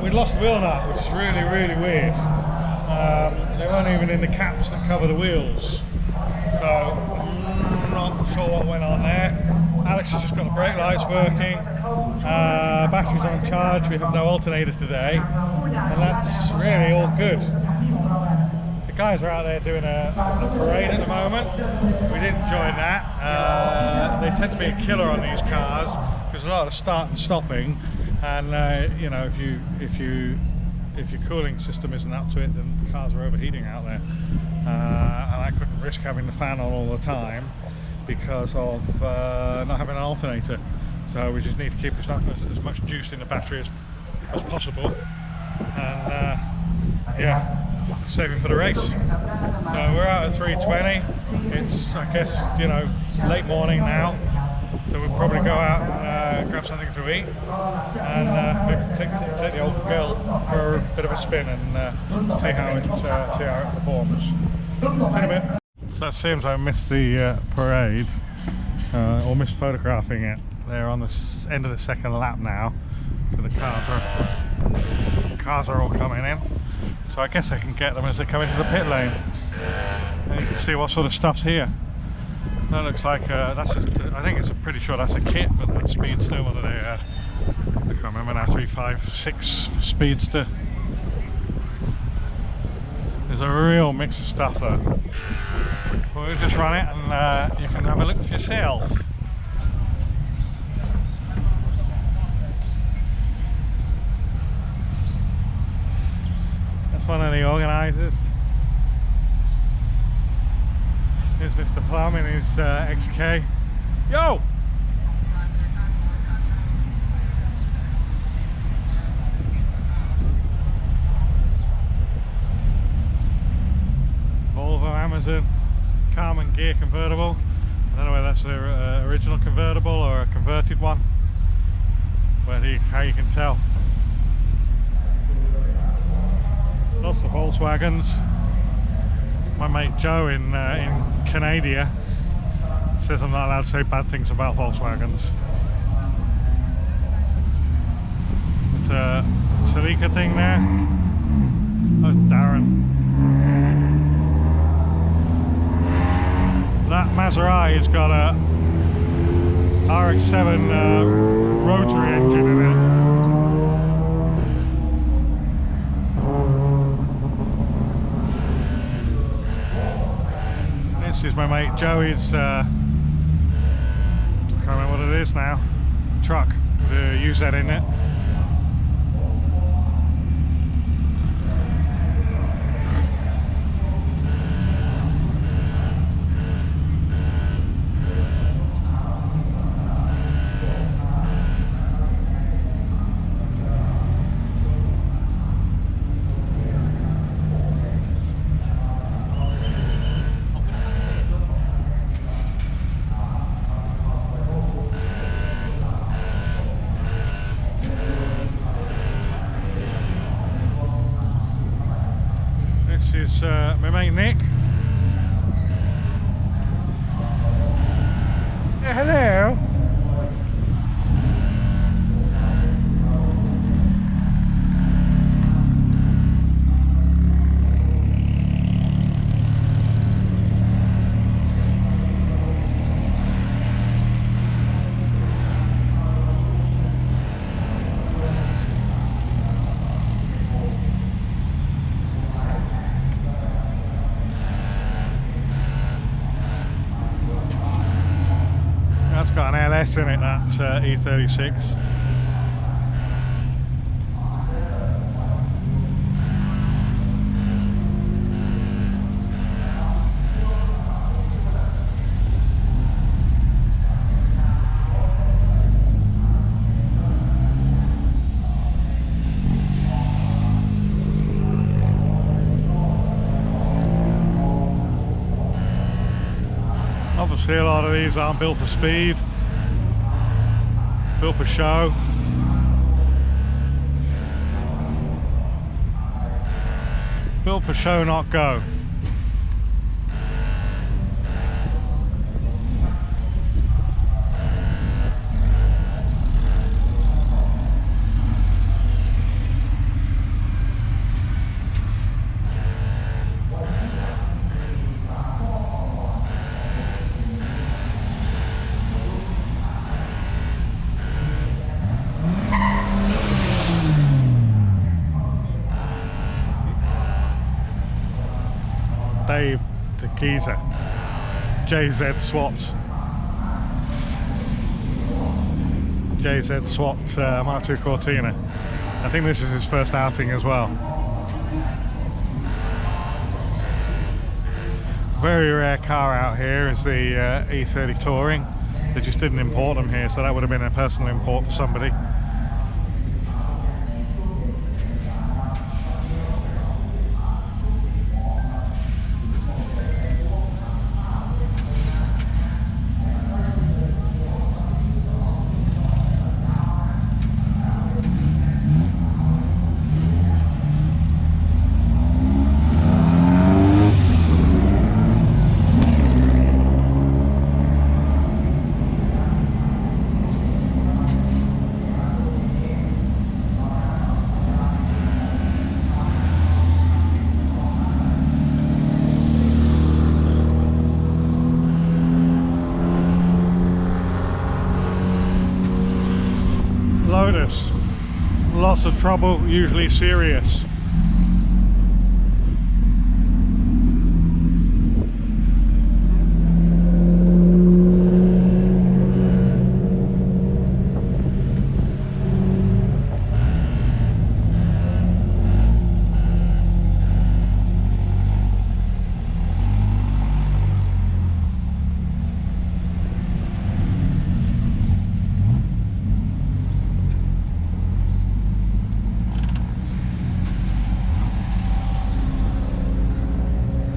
We'd lost the wheel nut, which is really, really weird. They weren't even in the caps that cover the wheels, so I'm not sure what went on there. Alex has just got the brake lights working, battery's on charge, we have no alternator today, and that's really all good. The guys are out there doing a parade at the moment. We didn't join that. They tend to be a killer on these cars because a lot of start and stopping, and you know, if your cooling system isn't up to it, then the cars are overheating out there. And I couldn't risk having the fan on all the time because of not having an alternator. So we just need to keep as much juice in the battery as possible, and yeah, save it for the race. So we're out at 3:20. It's, I guess, you know, late morning now, so we'll probably go out and grab something to eat, and maybe take the old girl for a bit of a spin and see how it performs. See you in a bit. So it seems I missed the parade, or missed photographing it. They're on the end of the second lap now, so the cars are all coming in. So I guess I can get them as they come into the pit lane, and you can see what sort of stuff's here. That looks like I think it's pretty sure that's a kit, but that Speedster, what do they had? I can't remember now. 356 Speedster. There's a real mix of stuff there. We'll just run it, and you can have a look for yourself. That's one of the organisers. Here's Mr. Plum in his XK. Yo! Volvo Amazon Carman gear convertible. I don't know whether that's the original convertible or a converted one, but how you can tell. Lots of Volkswagens. My mate Joe in Canada says I'm not allowed to say bad things about Volkswagens. It's a Celica thing there. Oh, Darren. That Maserati's got a RX-7 rotary engine in it. This is my mate Joey's, I can't remember what it is now, truck, the UZ in it. My mate Nick. Yeah, hello. That's got an LS in it, that E36. Obviously a lot of these aren't built for speed, built for show. Built for show, not go. Dave to Geezer. JZ swapped. JZ swapped Mark II Cortina. I think this is his first outing as well. Very rare car out here is the E30 Touring. They just didn't import them here, so that would have been a personal import for somebody. Lotus, lots of trouble, usually serious.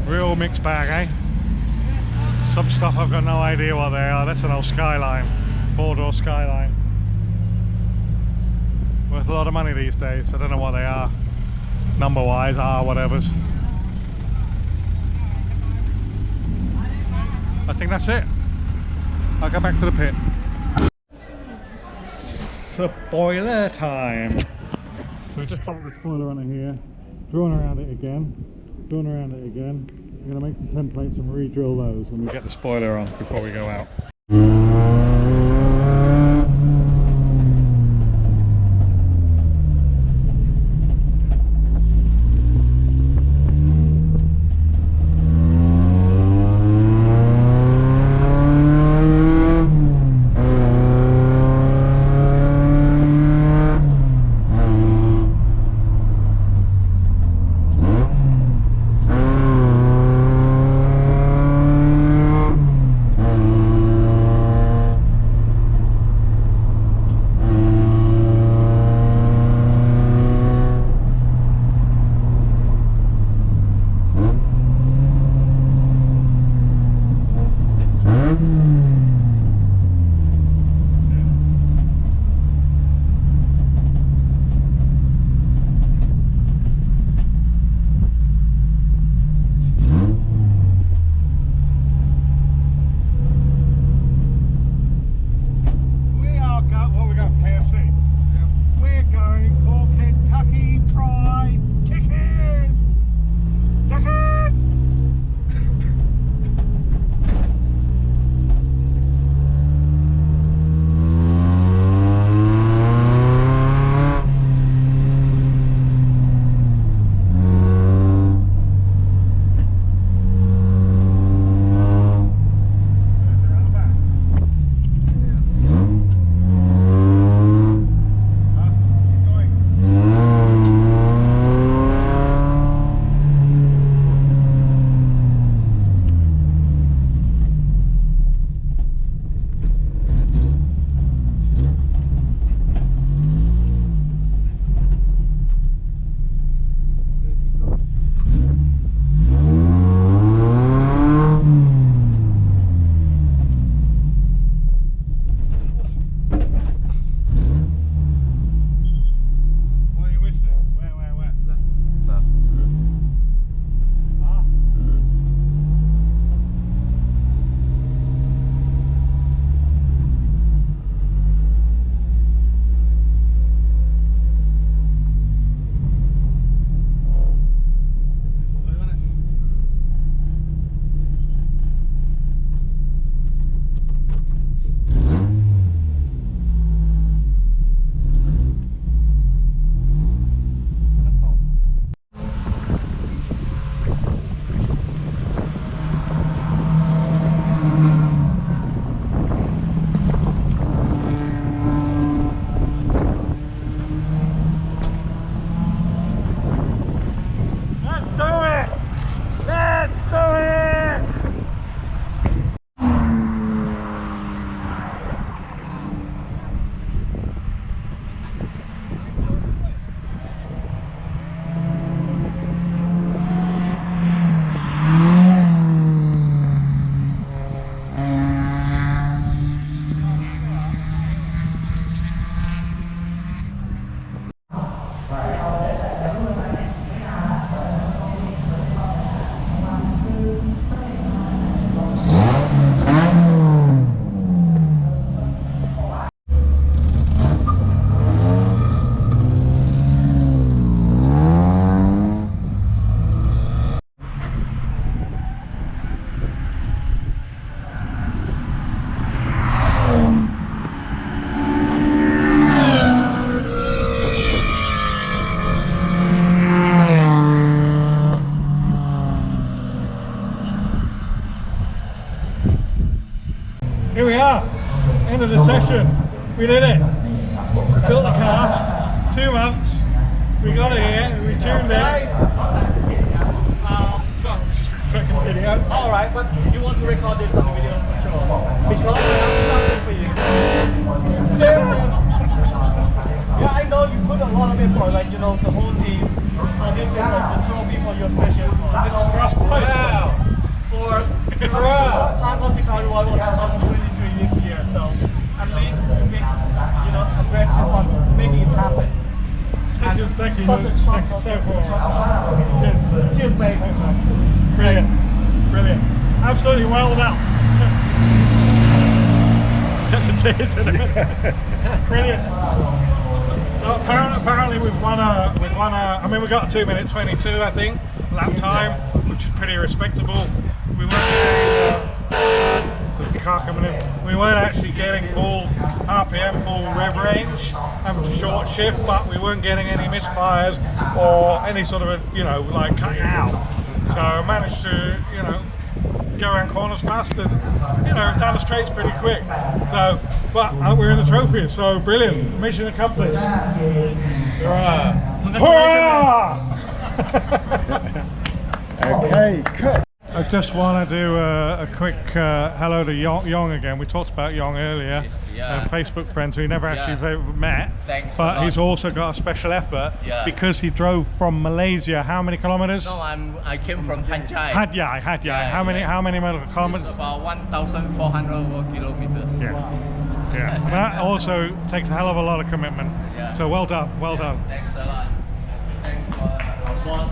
Real mixed bag, eh? Some stuff I've got no idea what they are. That's an old Skyline, 4-door Skyline. Worth a lot of money these days. I don't know what they are. Number wise, whatevers. I think that's it. I'll go back to the pit. Spoiler time. So we just popped the spoiler on it here, drawn around it again, drawn around it again. We're going to make some templates and re-drill those when we get the spoiler on before we go out. of the session. We did it. Built the car, 2 months. We got it here, we tuned it. So, just recording the video. Alright, but you want to record this on video control? Because I have something for you. Yeah, I know you put a lot of effort, like, you know, the whole team. So this is like the trophy for your special. This is for us boys. Wow. For time Oscar Reward 2023 this year, so at least make, you know, a great effort making it happen. Thank you, thank you. Such a Thank you so much. Cheers, mate. Brilliant, brilliant. Absolutely well done. Get the tears in it. Brilliant. So apparently we've won a, I mean we got a 2 minute 22 I think, lap time, which is pretty respectable. We weren't there's the car coming in. We weren't actually getting full RPM, full rev range, having a short shift, but we weren't getting any misfires or any sort of a, you know, like cutting out. So I managed to, you know, go around corners fast and, you know, down the straights pretty quick. So, but we're in the trophy, so brilliant. Mission accomplished. Hurrah! Hurrah! Okay, cut. I just want to do a quick hello to Yong again. We talked about Yong earlier, Facebook friends we never actually met. Thanks but a lot. he's also got a special effort because he drove from Malaysia. How many kilometers? No, I came from Hanjai. Hadjai. Yeah, how many kilometers? It's about 1,400 kilometers. Yeah. Yeah. That also takes a hell of a lot of commitment. Yeah. So well done, well done. Thanks a lot. Thanks for our boss.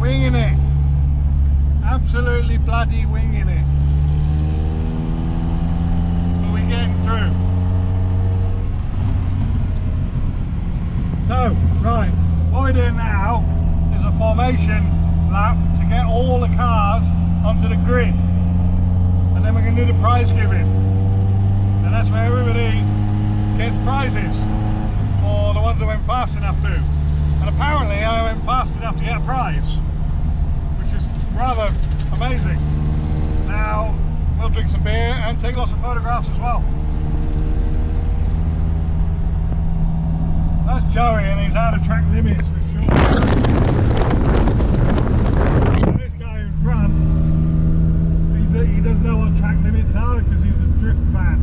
Winging it. Absolutely bloody winging it. But we're getting through. So, right, what we're doing now is a formation lap to get all the cars onto the grid. And then we're going to do the prize giving. And that's where everybody gets prizes. Or the ones that went fast enough to. And apparently I went fast enough to get a prize. Rather amazing. Now we'll drink some beer and take lots of photographs as well. That's Joey and he's out of track limits for sure. So this guy in front, he doesn't know what track limits are because he's a drift fan.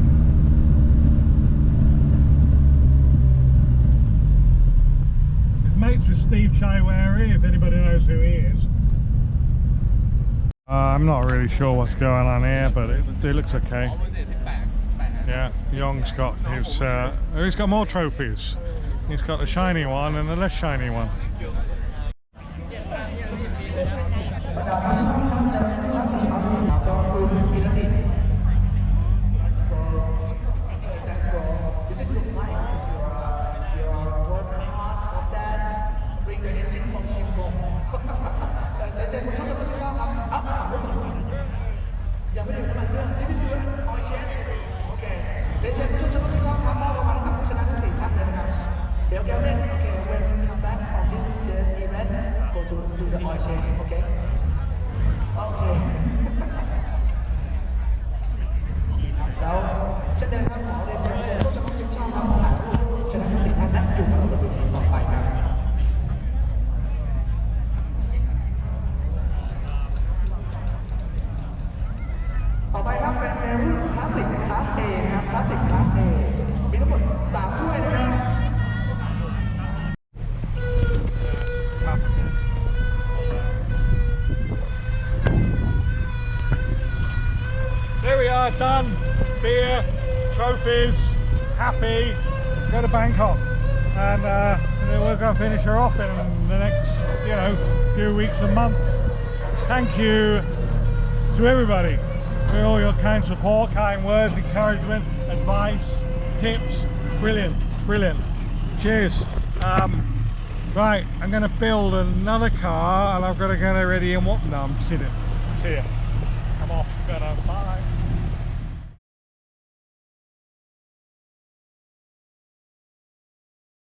His mates with Steve Chaiwari, if anybody knows who he is. I'm not really sure what's going on here, but it looks okay. Yeah, Yong's got his, he's got more trophies. He's got a shiny one and a less shiny one. done. Beer, trophies, happy. Go to Bangkok, and then we're going to finish her off in the next, you know, few weeks and months. Thank you to everybody for all your kind support, kind words, encouragement, advice, tips. Brilliant, brilliant. Cheers. Right, I'm going to build another car, and I've got to get it ready and what? No, I'm kidding. See ya. I'm off. Bye.